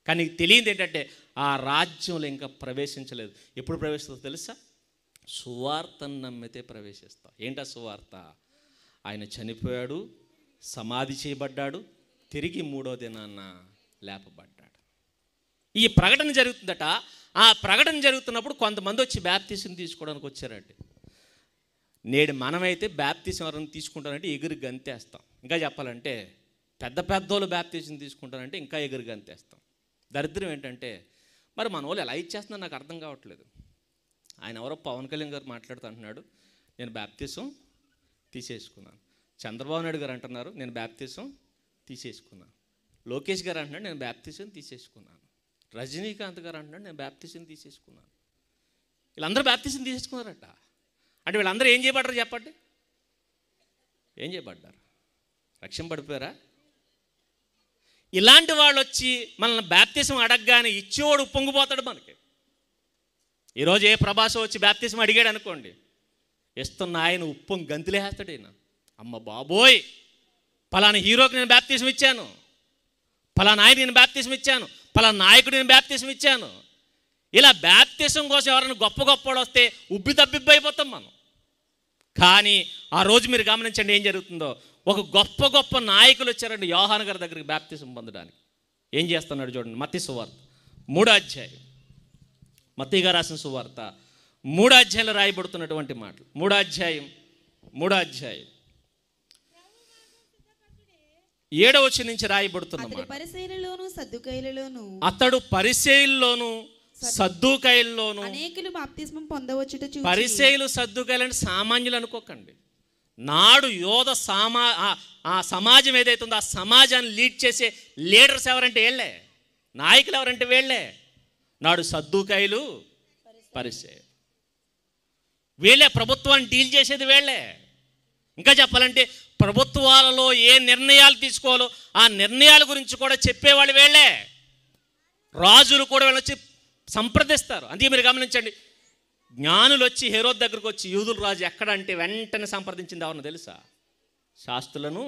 కానీ తెలియదు ఏంటంటే ఆ రాజ్యంలో ఇంకా ప్రవేశించలేదు. ఎప్పుడు ప్రవేశిస్తుందో తెలుసా? సువార్తను నమ్మితే ప్రవేశిస్తాం. ఏంటా సువార్త? ఆయన చనిపోయాడు, సమాధి చేయబడ్డాడు, తిరిగి 3వ దినాన లేపబడ్డాడు. ఈ ప్రకటన జరుగుతుందట. ఆ ప్రకటన జరుగుతున్నప్పుడు కొంతమంది వచ్చి బాప్తిజం తీసుకోవడానికి వచ్చారండి. నేడు మనమైతే బాప్తిజం ఎవరైనా తీసుకుంటానంటే ఎగురు గంతేస్తాం. ఇంకా చెప్పాలంటే పెద్దోళ్ళు బాప్తిజం తీసుకుంటానంటే ఇంకా ఎగురు గంతేస్తాం. దరిద్రం ఏంటంటే మరి మన వాళ్ళు ఎలా ఇచ్చేస్తున్నారు నాకు అర్థం కావట్లేదు. ఆయన ఎవరో పవన్ కళ్యాణ్ గారు మాట్లాడుతూ అంటున్నాడు, నేను బాప్తిజం తీసేసుకున్నాను. చంద్రబాబు నాయుడు గారు అంటున్నారు, నేను బాప్తిజం తీసేసుకున్నాను. లోకేష్ గారు అంటున్నాడు, నేను బాప్తిజం తీసేసుకున్నాను. రజనీకాంత్ గారు అంటున్నాడు, నేను బాప్తిజం తీసేసుకున్నాను. వీళ్ళందరూ బాప్తిజం తీసేసుకున్నారట. అంటే వీళ్ళందరూ ఏం చేయబడ్డారు చెప్పండి? ఏం చేయబడ్డారు? రక్షణ పడిపోయారా? ఇలాంటి వాళ్ళు వచ్చి మనల్ని బాప్తిజం అడగగానే ఇచ్చేవాడు పొంగిపోతాడు మనకి. ఈరోజు ఏ ప్రభాసం వచ్చి బాప్తిజం అడిగాడు అనుకోండి, ఇస్తున్న ఆయన ఉప్పొంగి గంతులేస్తాడు. ఆయన అమ్మ బాబోయ్, పలానా హీరోకి నేను బాప్తిజం ఇచ్చాను, పలానా ఆయన నేను బాప్తిజం ఇచ్చాను, పలానా నాయకుడు నేను బాప్తిజం ఇచ్చాను. ఇలా బాప్తిజం కోసం ఎవరైనా గొప్పవాడు వస్తే ఉబ్బి తబ్బిబ్బి అయిపోతాం మనం. కానీ ఆ రోజు మీరు గమనించండి ఏం జరుగుతుందో. ఒక గొప్ప నాయకులు వచ్చారండి యోహాను గారి దగ్గరికి బాప్తిజం పొందడానికి. ఏం చేస్తున్నాడు చూడండి. మత్తయి సువార్త 3వ అధ్యాయం. మత్తయి గారు రాసిన సువార్త 3వ అధ్యాయంలో రాయబడుతున్నటువంటి మాటలు. 3వ అధ్యాయం 7వ వచనం నుంచి రాయబడుతున్న మాట. అతడు పరిసయ్యుల్లోను సద్దూకయ్యుల్లోను అనేకులు బాప్తిస్మం పొందవచ్చుట చూచి. పరిసయ్యులు సద్దూకయ్యులు అంటే సామాన్యులు అనుకోకండి. నాడు యోధ ఆ సమాజం ఏదైతే ఉందో ఆ సమాజాన్ని లీడ్ చేసే లీడర్స్ ఎవరంటే వీళ్ళే, నాయకులు ఎవరంటే వీళ్ళే. నాడు సద్దూకయ్యులు, పరిసయ్యులు, వీళ్ళే ప్రభుత్వాన్ని డీల్ చేసేది వీళ్ళే. ఇంకా చెప్పాలంటే ప్రభుత్వాలలో ఏ నిర్ణయాలు తీసుకోవాలో ఆ నిర్ణయాల గురించి కూడా చెప్పేవాళ్ళు వీళ్ళే. రాజులు కూడా వీళ్ళు వచ్చి సంప్రదిస్తారు. అందుకే మీరు గమనించండి, జ్ఞానులు వచ్చి హెరోద్ దగ్గరకు వచ్చి యూదుల రాజు ఎక్కడ అంటే వెంటనే సంప్రదించింది ఎవరిని తెలుసా? శాస్త్రులను,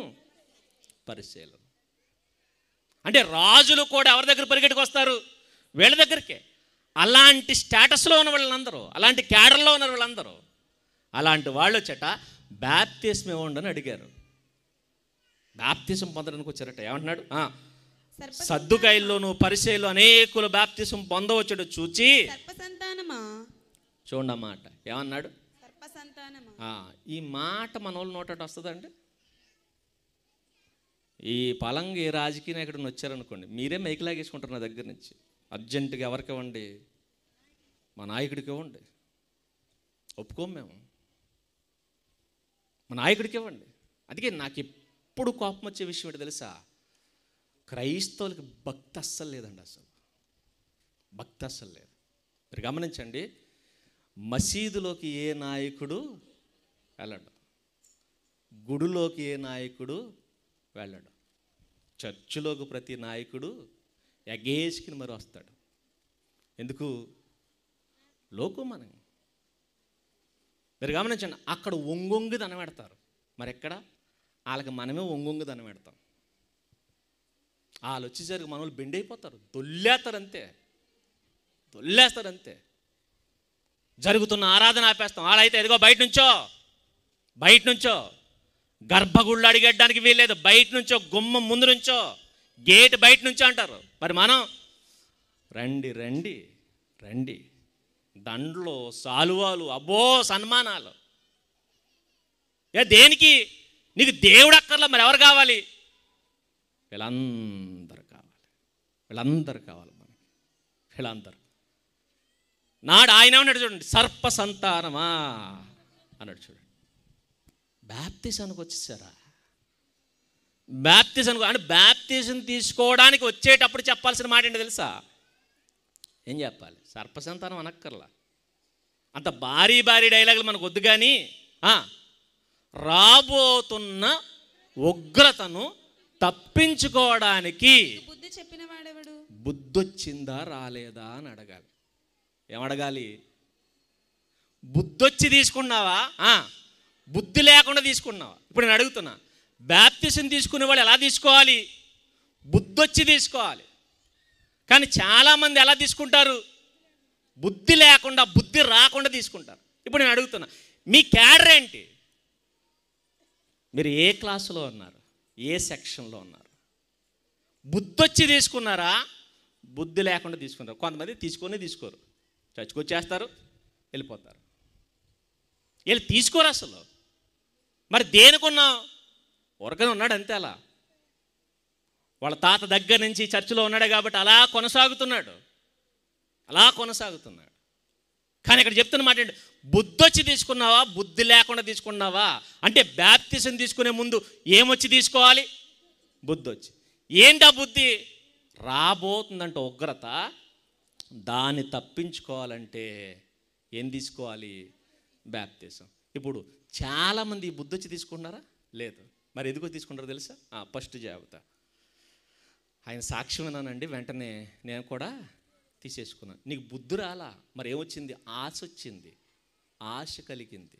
పరిసయ్యులను. అంటే రాజులు కూడా ఎవరి దగ్గర పరిగెట్టుకు వస్తారు? వీళ్ళ దగ్గరికే. అలాంటి స్టేటస్లో ఉన్న వాళ్ళందరూ, అలాంటి క్యాడర్లో ఉన్న వాళ్ళందరూ, అలాంటి వాళ్ళు వచ్చట బాప్తిస్మం ఇవ్వండి అని అడిగారు. బాప్తిస్మం పొందడానికి వచ్చారట. ఏమంటున్నాడు? సద్దుకాయల్లోను పరిసయ్యులు అనేకులు బాప్తిస్మం పొందవచ్చుడు చూచి. చూడండి అన్నమాట ఏమన్నాడు? ఈ మాట మన వాళ్ళు నోటట వస్తుందండి. ఈ పలంగా ఏ రాజకీయ నాయకుడిని వచ్చారనుకోండి, మీరే మైకిలాగేసుకుంటారు నా దగ్గర నుంచి. అర్జెంటుగా ఎవరికి ఇవ్వండి? మా నాయకుడికి ఇవ్వండి. ఒప్పుకోము మేము, మా నాయకుడికి ఇవ్వండి. అందుకే నాకు ఎప్పుడు కోపం వచ్చే విషయం ఏంటి తెలుసా? క్రైస్తవులకి భక్తి అస్సలు లేదండి. భక్తి అస్సలు లేదు. మీరు గమనించండి, మసీదులోకి ఏ నాయకుడు వెళ్ళడు, గుడిలోకి ఏ నాయకుడు వెళ్ళడు, చర్చిలోకి ప్రతి నాయకుడు ఎగేసుకుని మరి వస్తాడు. ఎందుకు? లోకం మనం. మీరు గమనించండి, అక్కడ ఒంగొంగి దండం పెడతారు, మరి ఎక్కడ వాళ్ళకి మనమే ఒంగొంగి దండం పెడతాం. వాళ్ళు వచ్చేసరికి మన వాళ్ళు బెండ్ అయిపోతారు, దొల్లేస్తారు అంతే. జరుగుతున్న ఆరాధన ఆపేస్తాం. వాళ్ళైతే ఎదిగో బయట నుంచో గర్భగుళ్ళు అడిగేయడానికి వీల్లేదు, బయట నుంచో, గుమ్మం ముందు నుంచో, గేట్ బయట నుంచో అంటారు. మరి మనం రండి దండ్లు, సాలువాలు, అబ్బో సన్మానాలు. దేనికి? నీకు దేవుడు అక్కర్లా, మరి ఎవరు కావాలి? వీళ్ళందరూ కావాలి మనకి, వీళ్ళందరూ. నాడు ఆయన ఉన్నాడు చూడండి, సర్ప సంతానమా అన్నాడు చూడండి. బ్యాప్టిజానికి వచ్చేసారా? బ్యాప్టిజం తీసుకోవడానికి వచ్చేటప్పుడు చెప్పాల్సిన మాట ఏంటో తెలుసా? ఏం చెప్పాలి? సర్ప సంతానం అనక్కర్లా, అంత భారీ డైలాగులు మనకు వద్దు. కానీ రాబోతున్న ఉగ్రతను తప్పించుకోవడానికి బుద్ధి చెప్పిన వాడెవడు? బుద్ధొచ్చిందా రాలేదా అని అడగాలి. ఏమడగాలి? బుద్ధొచ్చి తీసుకున్నావా, బుద్ధి లేకుండా తీసుకున్నావా? ఇప్పుడు నేను అడుగుతున్నా, బ్యాప్టిజం తీసుకునే వాళ్ళు ఎలా తీసుకోవాలి? బుద్ధొచ్చి తీసుకోవాలి. కానీ చాలామంది ఎలా తీసుకుంటారు? బుద్ధి లేకుండా, బుద్ధి రాకుండా తీసుకుంటారు. ఇప్పుడు నేను అడుగుతున్నా, మీ క్యాడర్ ఏంటి? మీరు ఏ క్లాసులో ఉన్నారు? ఏ సెక్షన్లో ఉన్నారు? బుద్ధొచ్చి తీసుకున్నారా, బుద్ధి లేకుండా తీసుకున్నారు? కొంతమంది తీసుకోరు, చచ్చుకొచ్చేస్తారు, వెళ్ళిపోతారు. వీళ్ళు తీసుకోరు అసలు. మరి దేనికున్నావు? ఊరకనే ఉన్నాడు అంతే. అలా వాళ్ళ తాత దగ్గర నుంచి చర్చిలో ఉన్నాడు కాబట్టి అలా కొనసాగుతున్నాడు. కానీ ఇక్కడ చెప్తున్న మాట ఏంటి? బుద్ధొచ్చి తీసుకున్నావా, బుద్ధి లేకుండా తీసుకున్నావా? అంటే బ్యాప్టిజం తీసుకునే ముందు ఏమొచ్చి తీసుకోవాలి? బుద్ధొచ్చి. ఏంటా బుద్ధి? రాబోతుందంట ఉగ్రత, దాన్ని తప్పించుకోవాలంటే ఏం తీసుకోవాలి? బ్యాప్టిజం. ఇప్పుడు చాలామంది బుద్ధొచ్చి తీసుకుంటున్నారా? లేదు. మరి ఎందుకో తీసుకుంటారో తెలుసా? ఫస్ట్ జాబితా ఆయన సాక్ష్యం విన్నానండి, వెంటనే నేను కూడా తీసేసుకున్నాను. నీకు బుద్ధి రాలా, మరి ఏమొచ్చింది? ఆశ వచ్చింది, ఆశ కలిగింది.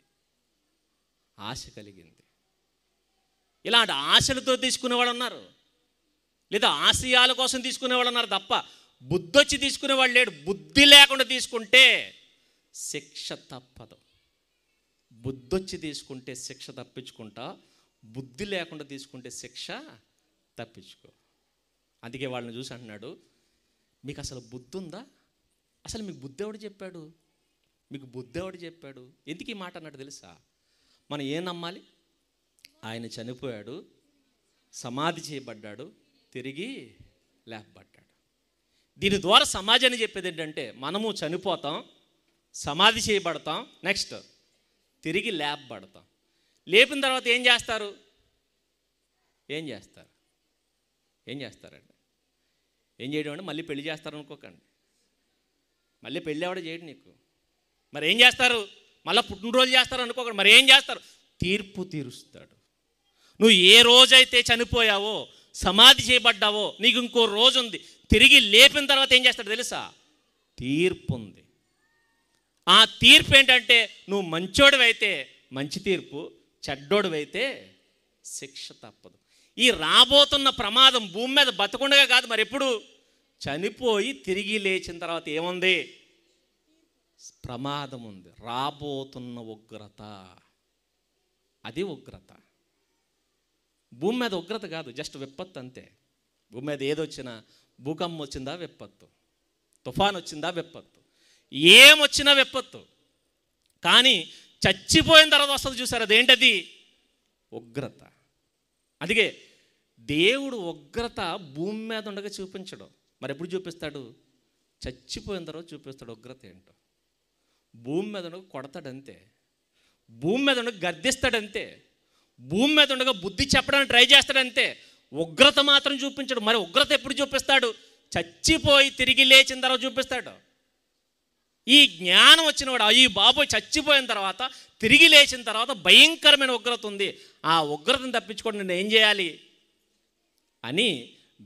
ఇలాంటి ఆశలతో తీసుకునేవాళ్ళు ఉన్నారు, లేదా ఆశయాల కోసం తీసుకునేవాళ్ళు ఉన్నారు తప్ప బుద్ధొచ్చి తీసుకునేవాళ్ళు లేడు. బుద్ధి లేకుండా తీసుకుంటే శిక్ష తప్పదు. బుద్ధొచ్చి తీసుకుంటే శిక్ష తప్పించుకుంటా, బుద్ధి లేకుండా తీసుకుంటే శిక్ష తప్పించుకో. అందుకే వాళ్ళని చూసి అంటున్నాడు, మీకు అసలు బుద్ధి ఉందా? అసలు మీకు బుద్ధి ఎవడు చెప్పాడు? ఎందుకు ఈ మాట అన్నాడు తెలుసా? మనం ఏం నమ్మాలి? ఆయన చనిపోయాడు, సమాధి చేయబడ్డాడు, తిరిగి లేపబడ్డాడు. దీని ద్వారా సమాజాన్ని చెప్పేది ఏంటంటే, మనము చనిపోతాం, సమాధి చేయబడతాం, నెక్స్ట్ తిరిగి లేపబడతాం. లేపిన తర్వాత ఏం చేస్తారండి? ఏం చేయడం అంటే మళ్ళీ పెళ్లి చేస్తారనుకోకండి. మళ్ళీ పెళ్ళి ఎవడ చేయడు నీకు. మరి ఏం చేస్తారు? మళ్ళీ పుట్టినరోజు చేస్తారు అనుకోకండి. మరి ఏం చేస్తారు? తీర్పు తీరుస్తాడు. నువ్వు ఏ రోజైతే చనిపోయావో, సమాధి చేయబడ్డావో, నీకు ఇంకో రోజు ఉంది. తిరిగి లేపిన తర్వాత ఏం చేస్తాడు తెలుసా? తీర్పు ఉంది. ఆ తీర్పు ఏంటంటే, నువ్వు మంచోడివైతే మంచి తీర్పు, చెడ్డోడివైతే శిక్ష తప్పదు. ఈ రాబోతున్న ప్రమాదం భూమి మీద బతకుండగా కాదు, మరి ఎప్పుడు? చనిపోయి తిరిగి లేచిన తర్వాత ఏముంది? ప్రమాదం ఉంది. రాబోతున్న ఉగ్రత, అది ఉగ్రత. భూమి మీద ఉగ్రత కాదు, జస్ట్ విపత్తు అంతే. భూమి మీద ఏదొచ్చినా, భూకంపం వచ్చిందా విపత్తు, తుఫాన్ వచ్చిందా విపత్తు, ఏమొచ్చినా విపత్తు. కానీ చచ్చిపోయిన తర్వాత వస్తుంది చూసారు, అదేంటది? ఉగ్రత. అందుకే దేవుడు ఉగ్రత భూమి మీద ఉండగా చూపించడం. మరి ఎప్పుడు చూపిస్తాడు? చచ్చిపోయిన తర్వాత చూపిస్తాడు ఉగ్రత ఏంటో. భూమి మీద ఉండగా కొడతాడంతే, భూమి మీద ఉండగా గర్దిస్తాడంతే, భూమి మీద ఉండగా బుద్ధి చెప్పడానికి ట్రై చేస్తాడంతే. ఉగ్రత మాత్రం చూపించడు. మరి ఉగ్రత ఎప్పుడు చూపిస్తాడు? చచ్చిపోయి తిరిగి లేచిన తర్వాత చూపిస్తాడు. ఈ జ్ఞానం వచ్చినవాడు, ఈ బాబోయ్ చచ్చిపోయిన తర్వాత తిరిగి లేచిన తర్వాత భయంకరమైన ఉగ్రత ఉంది, ఆ ఉగ్రతను తప్పించుకోండి, నేను ఏం చేయాలి అని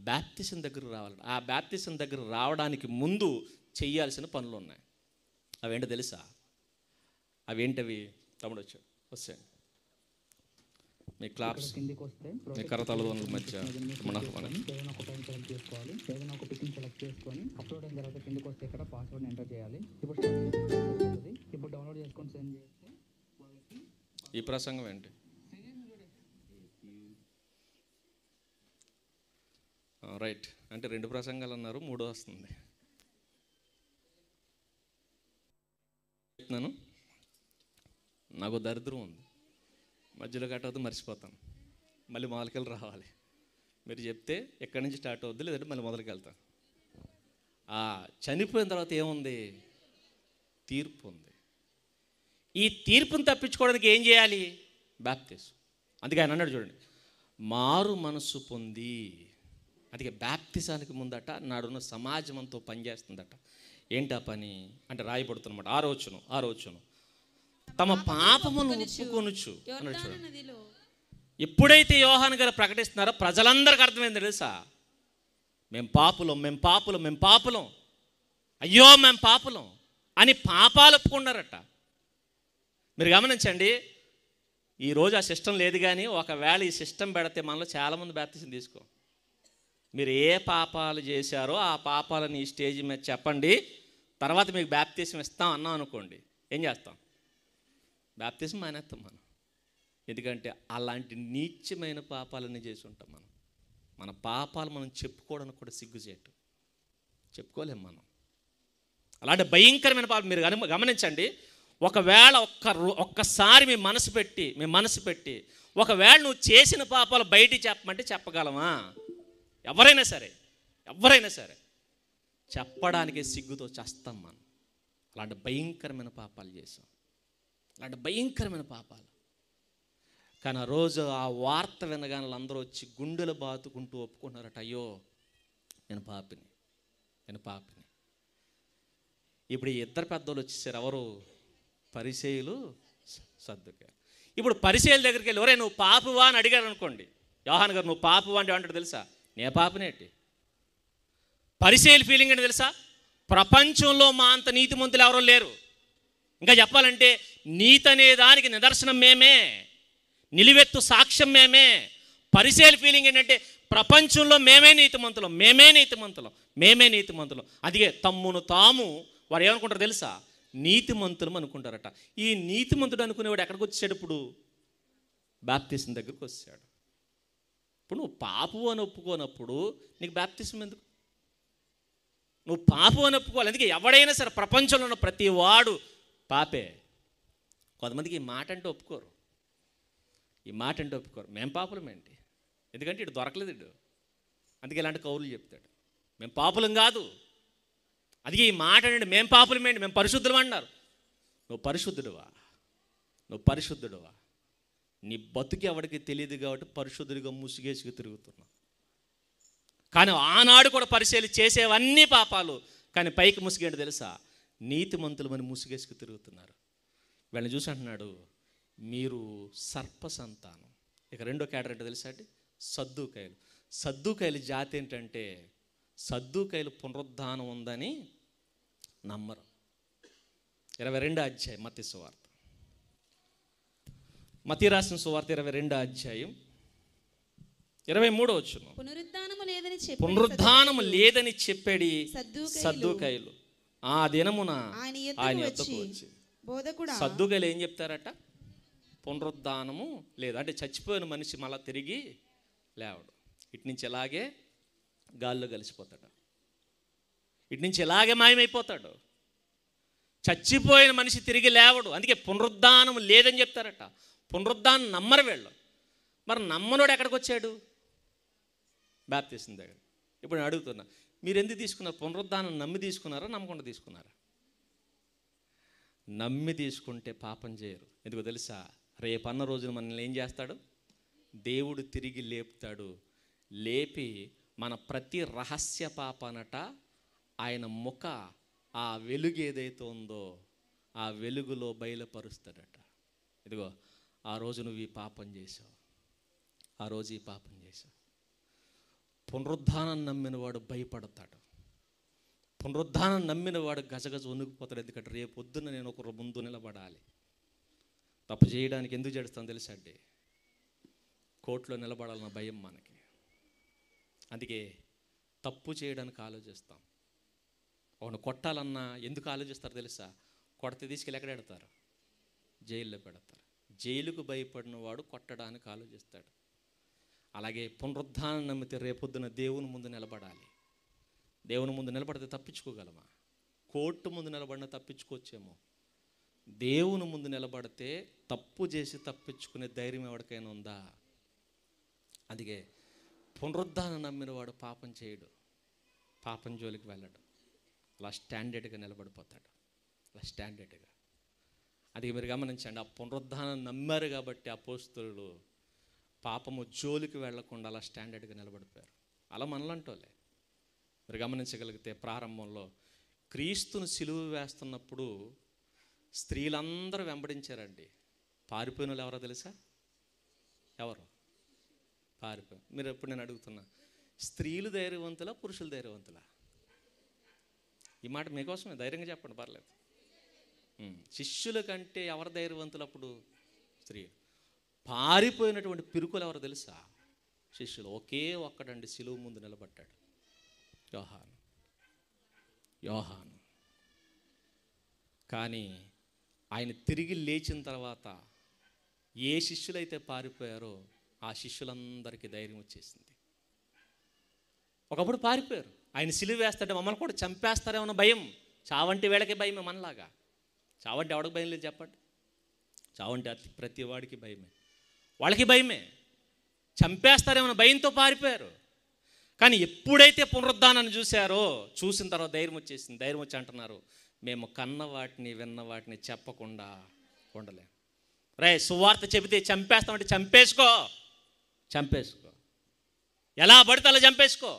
బ్యాప్టిజం దగ్గర రావాలి. ఆ బ్యాప్టిజం దగ్గర రావడానికి ముందు చెయ్యాల్సిన పనులు ఉన్నాయి. అవేంటో తెలుసా? అవేంటవి? తమ్ముడు వచ్చాడు, వస్తాడు. మీ క్లాప్స్ కిందికి వస్తే మీ కరతాళ మధ్య మన ఏదైనా ఒక టైం సెలెక్ట్ చేసుకోవాలి. ఏదైనా ఒక పిక్ని సెలెక్ట్ చేసుకొని అప్లోడ్ అయిన తర్వాత కిందికి వస్తే ఇక్కడ పాస్వర్డ్ ఎంటర్ చేయాలి. ఇప్పుడు ఇప్పుడు డౌన్లోడ్ చేసుకొని సెండ్ చేస్తే వాళ్ళకి ఈ ప్రసంగం ఏంటి? రైట్, అంటే 2 ప్రసంగాలు అన్నారు, 3 వస్తుంది. చెప్తున్నాను, నాకు దరిద్రం ఉంది, మధ్యలో కట్ అవుతుంది, మర్చిపోతాను, మళ్ళీ మొదలుకెళ్ళి రావాలి. మీరు చెప్తే ఎక్కడి నుంచి స్టార్ట్ అవుద్ది, లేదంటే మళ్ళీ మొదలుకి వెళ్తాను. చనిపోయిన తర్వాత ఏముంది? తీర్పు ఉంది. ఈ తీర్పును తప్పించుకోవడానికి ఏం చేయాలి? బాప్తిసం. అందుకే ఆయన అన్నాడు చూడండి, మారు మనసు పొంది. అందుకే బాప్తిసానికి ముందట నాడున్న సమాజం అంతా పనిచేస్తుందట. ఏంటా పని అంటే రాయబడుతున్నమాట. ఆరోచన తమ పాపమును ఒప్పుకొనుచు అన్నాడు చూడండి. ఎప్పుడైతే యోహాను గారు ప్రకటిస్తున్నారో ప్రజలందరికీ అర్థమైంది తెలుసా? మేము పాపులం, అయ్యో మేము పాపులం అని పాపాలు ఒప్పుకున్నారట. మీరు గమనించండి, ఈరోజు ఆ సిస్టమ్ లేదు, కానీ ఒకవేళ ఈ సిస్టమ్ పెడితే మనలో చాలామంది బాప్తిసం తీసుకో. మీరు ఏ పాపాలు చేశారో ఆ పాపాలని ఈ స్టేజ్ మీద చెప్పండి, తర్వాత మీకు బాప్తిసం ఇస్తాం అన్నాం అనుకోండి, ఏం చేస్తాం? బాప్తిసం మానేస్తాం మనం. ఎందుకంటే అలాంటి నీచమైన పాపాలన్నీ చేసి ఉంటాం మనం. మన పాపాలు మనం చెప్పుకోవడానికి కూడా సిగ్గుచేటు, చెప్పుకోలేం మనం. అలాంటి భయంకరమైన పాపం మీరు గమనించండి. ఒకవేళ ఒక్కసారి మీ మనసు పెట్టి ఒకవేళ నువ్వు చేసిన పాపాలు బయటికి చెప్పమంటే చెప్పగలమా? ఎవరైనా సరే చెప్పడానికి సిగ్గుతో చేస్తాం మనం. అలాంటి భయంకరమైన పాపాలు చేసాం, అలాంటి భయంకరమైన పాపాలు. కానీ ఆ రోజు ఆ వార్త వినగానే అందరూ వచ్చి గుండెలు బాతుకుంటూ ఒప్పుకున్నారట, అయ్యో నేను పాపిని. ఇప్పుడు ఈ 2 పెద్దోళ్ళు వచ్చేసారు. ఎవరు? పరిసయ్యులు, సద్దూకయ్యులు. ఇప్పుడు పరిసయ్యుల దగ్గరికి వెళ్ళి, ఒరే నువ్వు పాపువా అని అడిగారు అనుకోండి. యోహాను గారు నువ్వు పాపువా అంటే ఏమంటాడు తెలుసా? నే పాపనేటి. పరిసయ్యుల ఫీలింగ్ ఏంటి తెలుసా? ప్రపంచంలో మా అంత నీతిమంతులు ఎవరో లేరు. ఇంకా చెప్పాలంటే నీతి అనే దానికి నిదర్శనం మేమే, నిలువెత్తు సాక్ష్యం మేమే. పరిసయ్యుల ఫీలింగ్ ఏంటంటే ప్రపంచంలో మేమే నీతిమంతులం. అదిగే తమ్మును తాము వారు ఏమనుకుంటారు తెలుసా? నీతిమంతులం అనుకుంటారట. ఈ నీతిమంతుడు అనుకునేవాడు ఎక్కడికి వచ్చాడు? ఇప్పుడు బాప్తిసం దగ్గరికి వచ్చాడు. ఇప్పుడు నువ్వు పాపు అని ఒప్పుకోనప్పుడు నీకు బాప్తిసం ఎందుకు? నువ్వు పాపు అని ఒప్పుకోవాలి. అందుకే ఎవడైనా సరే ప్రపంచంలో ఉన్న ప్రతి వాడు పాపే. కొంతమందికి ఈ మాట అంటే ఒప్పుకోరు. మేము పాపులం ఏంటి? ఎందుకంటే ఇటు దొరకలేదు ఇటు, అందుకే ఇలాంటి కౌరులు చెప్తాడు. మేము పాపులం కాదు. అందుకే ఈ మాట అంటే మేము పాపులం ఏంటి, మేము పరిశుద్ధులు అన్నారు. నువ్వు పరిశుద్ధుడువా? నీ బతుకి ఎవరికి తెలియదు కాబట్టి పరిశుద్ధుడిగా ముసుగేసుకు తిరుగుతున్నావు. కానీ ఆనాడు కూడా పరిశీలి చేసేవన్నీ పాపాలు, కానీ పైకి ముసుగేంటి తెలుసా? నీతిమంతులమని ముసుగేసుకు తిరుగుతున్నారు. వీళ్ళని చూసి అంటున్నాడు, మీరు సర్ప సంతానం. ఇక 2వ కేటగిరీ అంటే తెలుసా అండి? సద్దూకాయలు జాతి ఏంటంటే సద్దూకాయలు పునరుద్ధానం ఉందని నమ్మరు. 22వ అధ్యాయం మత్తయి రాసిన సువార్త 22వ అధ్యాయం 23వ వచనం. పునరుద్ధానము లేదని చెప్పాడు సద్దూకాయలు. ఆ దినమున ఆయన యొద్దకు వచ్చి. సద్దూకాయలు ఏం చెప్తారట? పునరుద్ధానము లేదు, అంటే చచ్చిపోయిన మనిషి మళ్ళా తిరిగి లేవడు. ఇటు నుంచి ఎలాగే గాల్లో కలిసిపోతాడు, ఇటు నుంచి ఎలాగే మాయమైపోతాడు. చచ్చిపోయిన మనిషి తిరిగి లేవడు. అందుకే పునరుద్ధానం లేదని చెప్తారట. పునరుద్ధానం నమ్మరు వీళ్ళు. మరి నమ్మనోడు ఎక్కడికి వచ్చాడు? బాప్తిసం దగ్గర. ఇప్పుడు నేను అడుగుతున్నా, మీరు ఎందుకు తీసుకున్నారు? పునరుద్ధానం నమ్మి తీసుకున్నారా, నమ్మకుండా తీసుకున్నారా? నమ్మి తీసుకుంటే పాపం చేయరు. ఎందుకో తెలుసా? రేపన్న రోజున మనల్ని ఏం చేస్తాడు? దేవుడు తిరిగి లేపుతాడు. లేపి మన ప్రతి రహస్య పాపనట ఆయన ముఖ ఆ వెలుగు ఏదైతే ఉందో ఆ వెలుగులో బయలుపరుస్తాడట. ఇదిగో ఆ రోజు నువ్వు ఈ పాపం చేసావు, పునరుద్ధానం నమ్మినవాడు భయపడతాడు. పునరుద్ధానం నమ్మినవాడు గజగజ వణుకుపోతాడు. ఎందుకంటే రేపు పొద్దున్న నేను ఒకరు ముందు నిలబడాలి. తప్పు చేయడానికి ఎందుకు చేస్తాను తెలుసా అండి? కోర్టులో నిలబడాలన్న భయం మనకి. అందుకే తప్పు చేయడానికి ఆలోచిస్తాం. ఒకను కొట్టాలన్నా ఎందుకు ఆలోచిస్తారు తెలుసా? కొడితే తీసుకెళ్ళి ఎక్కడ పెడతారు? జైల్లో పెడతారు. జైలుకు భయపడిన వాడు కొట్టడానికి ఆలోచిస్తాడు. అలాగే పునరుద్ధానం నమ్మితే రేపొద్దున దేవుని ముందు నిలబడాలి. దేవుని ముందు నిలబడితే తప్పించుకోగలమా? కోర్టు ముందు నిలబడినా తప్పించుకోవచ్చేమో. దేవుని ముందు నిలబడితే తప్పు చేసి తప్పించుకునే ధైర్యం ఎవరికైనా ఉందా? అందుకే పునరుద్ధానం నమ్మిన వాడు పాపం చేయడు, పాపం జోలికి వెళ్ళడు. అలా స్టాండర్డ్గా నిలబడిపోతాడు, అలా స్టాండర్డ్గా. అది మీరు గమనించండి. ఆ పునరుద్ధానం నమ్మారు కాబట్టి అపోస్తలులు పాపము జోలికి వెళ్లకుండా అలా స్టాండర్డ్గా నిలబడిపోయారు. అలా మనలంటోలే. మీరు గమనించగలిగితే ప్రారంభంలో క్రీస్తును సిలువ వేస్తున్నప్పుడు స్త్రీలందరూ వెంబడించారండి. పారిపోయిన వాళ్ళు ఎవరో తెలుసా? ఎవరు పారిపోయి? మీరు ఎప్పుడు నేను అడుగుతున్నా, స్త్రీలు ధైర్యవంతులా, పురుషులు ధైర్యవంతులా? ఈ మాట మీకోసమే, ధైర్యంగా చెప్పండి, పర్లేదు. శిష్యుల కంటే ఎవరు ధైర్యవంతులు అప్పుడు? స్త్రీలు. పారిపోయినటువంటి పిరుకులు ఎవరు తెలుసా? శిష్యులు. ఒకే ఒక్కడండి సిలువ ముందు నిలబడ్డాడు, యోహాను. కానీ ఆయన తిరిగి లేచిన తర్వాత ఏ శిష్యులైతే పారిపోయారో ఆ శిష్యులందరికీ ధైర్యం వచ్చేసింది. ఒకప్పుడు పారిపోయారు. ఆయన సిలువ వేస్తాడే మమ్మల్ని కూడా చంపేస్తారేమన్న భయం. చావంటి వేళకి భయమే మనలాగా. చావంటి ఎవడికి భయం లేదు చెప్పండి? చావంటి ప్రతి వాడికి భయమే, వాళ్ళకి భయమే. చంపేస్తారేమన్న భయంతో పారిపోయారు. కానీ ఎప్పుడైతే పునరుద్ధానాన్ని చూశారో, చూసిన తర్వాత ధైర్యం వచ్చేసింది. ధైర్యం వచ్చి అంటున్నారు, మేము కన్న వాటిని విన్న వాటిని చెప్పకుండా ఉండలేం. రే, సువార్త చెబితే చంపేస్తామంటే చంపేసుకో, ఎలా పడితే అలా చంపేసుకో.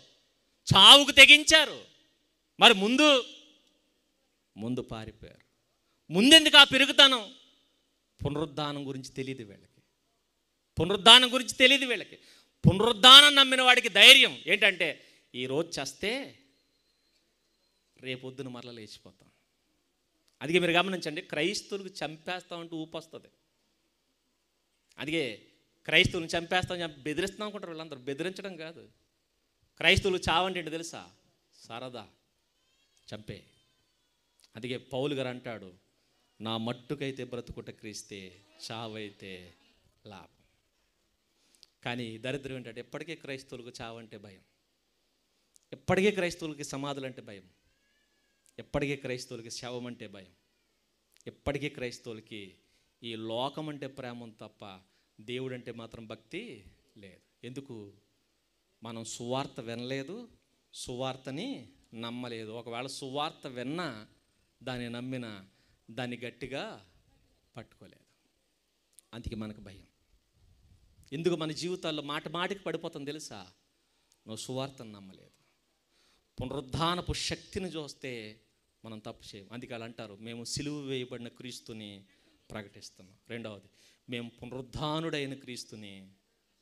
చావుకు తెగించారు. మరి ముందు పారిపోయారు. ముందెందుకు ఆ పెరుగుతానం? పునరుద్ధానం గురించి తెలియదు వీళ్ళకి. పునరుద్ధానం నమ్మిన వాడికి ధైర్యం ఏంటంటే, ఈరోజు చేస్తే రేపొద్దున మరలా లేచిపోతాం. అందుకే మీరు గమనించండి, క్రైస్తవులకు చంపేస్తామంటూ ఊపొస్తుంది. అందుకే క్రైస్తవులను చంపేస్తాం బెదిరిస్తాం అనుకుంటారు వీళ్ళందరూ. బెదిరించడం కాదు. క్రైస్తవులు చావంటే ఏంటి తెలుసా? సరదా, చంపే. అందుకే పౌలు గారు అంటాడు, నా మట్టుకైతే బ్రతుకుట క్రీస్తే, చావైతే లాభం. కానీ దరిద్రం ఏంటంటే ఎప్పటికీ క్రైస్తవులకు చావంటే భయం, ఎప్పటికీ క్రైస్తవులకి సమాధులు అంటే భయం, ఎప్పటికీ క్రైస్తవులకి శవం అంటే భయం, ఎప్పటికీ క్రైస్తవులకి ఈ లోకం అంటే ప్రేమ తప్ప దేవుడు అంటే మాత్రం భక్తి లేదు. ఎందుకు? మనం సువార్త వినలేదు, సువార్తని నమ్మలేదు. ఒకవేళ సువార్త విన్నా, దాన్ని నమ్మినా, దాన్ని గట్టిగా పట్టుకోలేదు. అందుకే మనకు భయం. ఎందుకు మన జీవితాల్లో మాటికి పడిపోతాం తెలుసా? నువ్వు సువార్తను నమ్మలేదు. పునరుద్ధానపు శక్తిని చూస్తే మనం తప్పు చేయం. అందుకే అలా అంటారు, మేము సిలువ వేయబడిన క్రీస్తుని ప్రకటిస్తున్నాం. రెండవది, మేము పునరుద్ధానుడైన క్రీస్తుని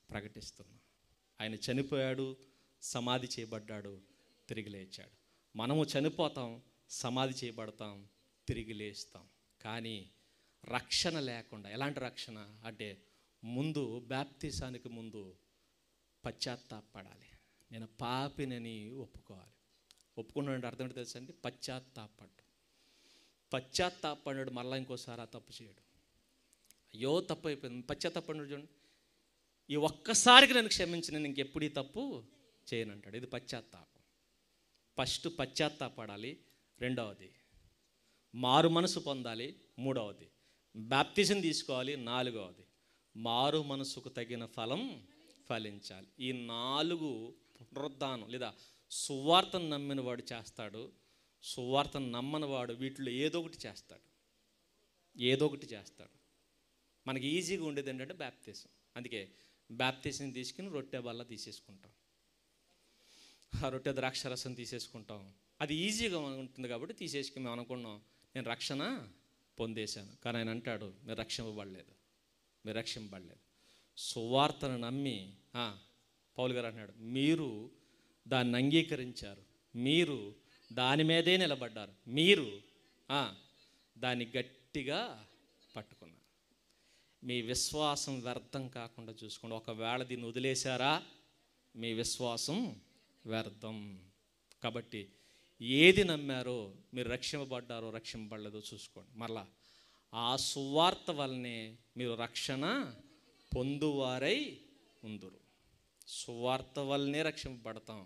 ప్రకటిస్తున్నాం. ఆయన చనిపోయాడు, సమాధి చేయబడ్డాడు, తిరిగి లేచాడు. మనము చనిపోతాం, సమాధి చేయబడతాం, తిరిగి లేస్తాం. కానీ రక్షణ లేకుండా, ఎలాంటి రక్షణ అంటే, ముందు బాప్తిసానికి ముందు పశ్చాత్తాపడాలి. నేను పాపినని ఒప్పుకోవాలి. ఒప్పుకున్నాడు అర్థం ఏంటో తెలుసా అండి? పశ్చాత్తాపడ్డాడు మళ్ళీ ఇంకోసారి ఆ తప్పు చేయడు. అయ్యో తప్పు అయిపోయింది, పశ్చాత్తాపడ్డాడు. చూడండి, ఈ ఒక్కసారికి నన్ను క్షమించి నేను ఇంకెప్పుడు ఈ తప్పు చేయనంటాడు. ఇది పశ్చాత్తాపం. ఫస్ట్ పశ్చాత్తాపడాలి. రెండవది మారు మనసు పొందాలి. మూడవది బాప్తిజం తీసుకోవాలి. నాలుగవది మారు మనసుకు తగిన ఫలం ఫలించాలి. ఈ 4 పునరుద్ధానం లేదా సువార్తను నమ్మిన వాడు చేస్తాడు. సువార్తను నమ్మని వాడు వీటిలో ఏదో ఒకటి చేస్తాడు. మనకి ఈజీగా ఉండేది ఏంటంటే బాప్తిజం. అందుకే బాప్తిజం తీసుకుని రొట్టె బల్ల తీసేసుకుంటాం, ఆ రొట్టె ద్రాక్షరసం తీసేసుకుంటాం. అది ఈజీగా ఉంటుంది కాబట్టి తీసేసుకుని మేము అనుకున్నాం, నేను రక్షణ పొందేశాను. కానీ ఆయన అంటాడు, మీరు రక్షింపబడలేదు. సువార్తను నమ్మి పౌలు గారు అన్నాడు, మీరు దాన్ని అంగీకరించారు, మీరు దాని మీదే నిలబడ్డారు, మీరు దాన్ని గట్టిగా పట్టుకున్నారు. మీ విశ్వాసం వ్యర్థం కాకుండా చూసుకోండి. ఒకవేళ దీన్ని వదిలేశారా మీ విశ్వాసం వ్యర్థం. కాబట్టి ఏది నమ్మారో, మీరు రక్షింపబడ్డారో రక్షింపబడలేదో చూసుకోండి. మరలా ఆ సువార్త వల్లనే మీరు రక్షణ పొందువారై ఉందురు. సువార్త వల్లనే రక్షింపబడతాం,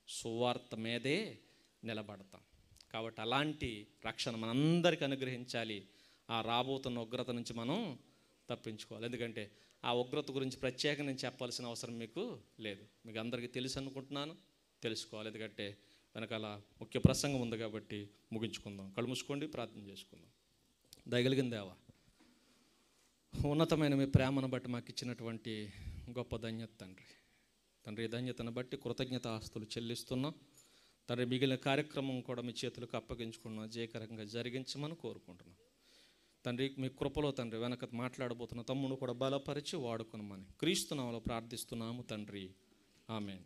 సువార్త మీదే నిలబడతాం. కాబట్టి అలాంటి రక్షణ మనందరికీ అనుగ్రహించాలి. ఆ రాబోతున్న ఉగ్రత నుంచి మనం తప్పించుకోవాలి. ఎందుకంటే ఆ ఉగ్రత గురించి ప్రత్యేకంగా నేను చెప్పాల్సిన అవసరం మీకు లేదు, మీకు అందరికీ తెలుసు అనుకుంటున్నాను. తెలుసుకోవాలి, ఎందుకంటే వెనకాల ముఖ్య ప్రసంగం ఉంది కాబట్టి ముగించుకుందాం. కళ్ళు మూసుకోండి, ప్రార్థన చేసుకుందాం. దయగలిగిన దేవా, ఉన్నతమైన మీ ప్రేమను బట్టి మాకు ఇచ్చినటువంటి గొప్ప ధన్యత తండ్రి, ఈ ధన్యతను బట్టి కృతజ్ఞత ఆస్తులు చెల్లిస్తున్నాం తండ్రి. మిగిలిన కార్యక్రమం కూడా మీ చేతులకు అప్పగించుకున్నాం, జయకరంగా జరిగించమని కోరుకుంటున్నాం తండ్రి. మీ కృపలో తండ్రి వెనక మాట్లాడబోతున్న తమ్ముడు కూడా బలపరిచి వాడుకున్నామని క్రీస్తు నామములో ప్రార్థిస్తున్నాము తండ్రి. ఆమేన్.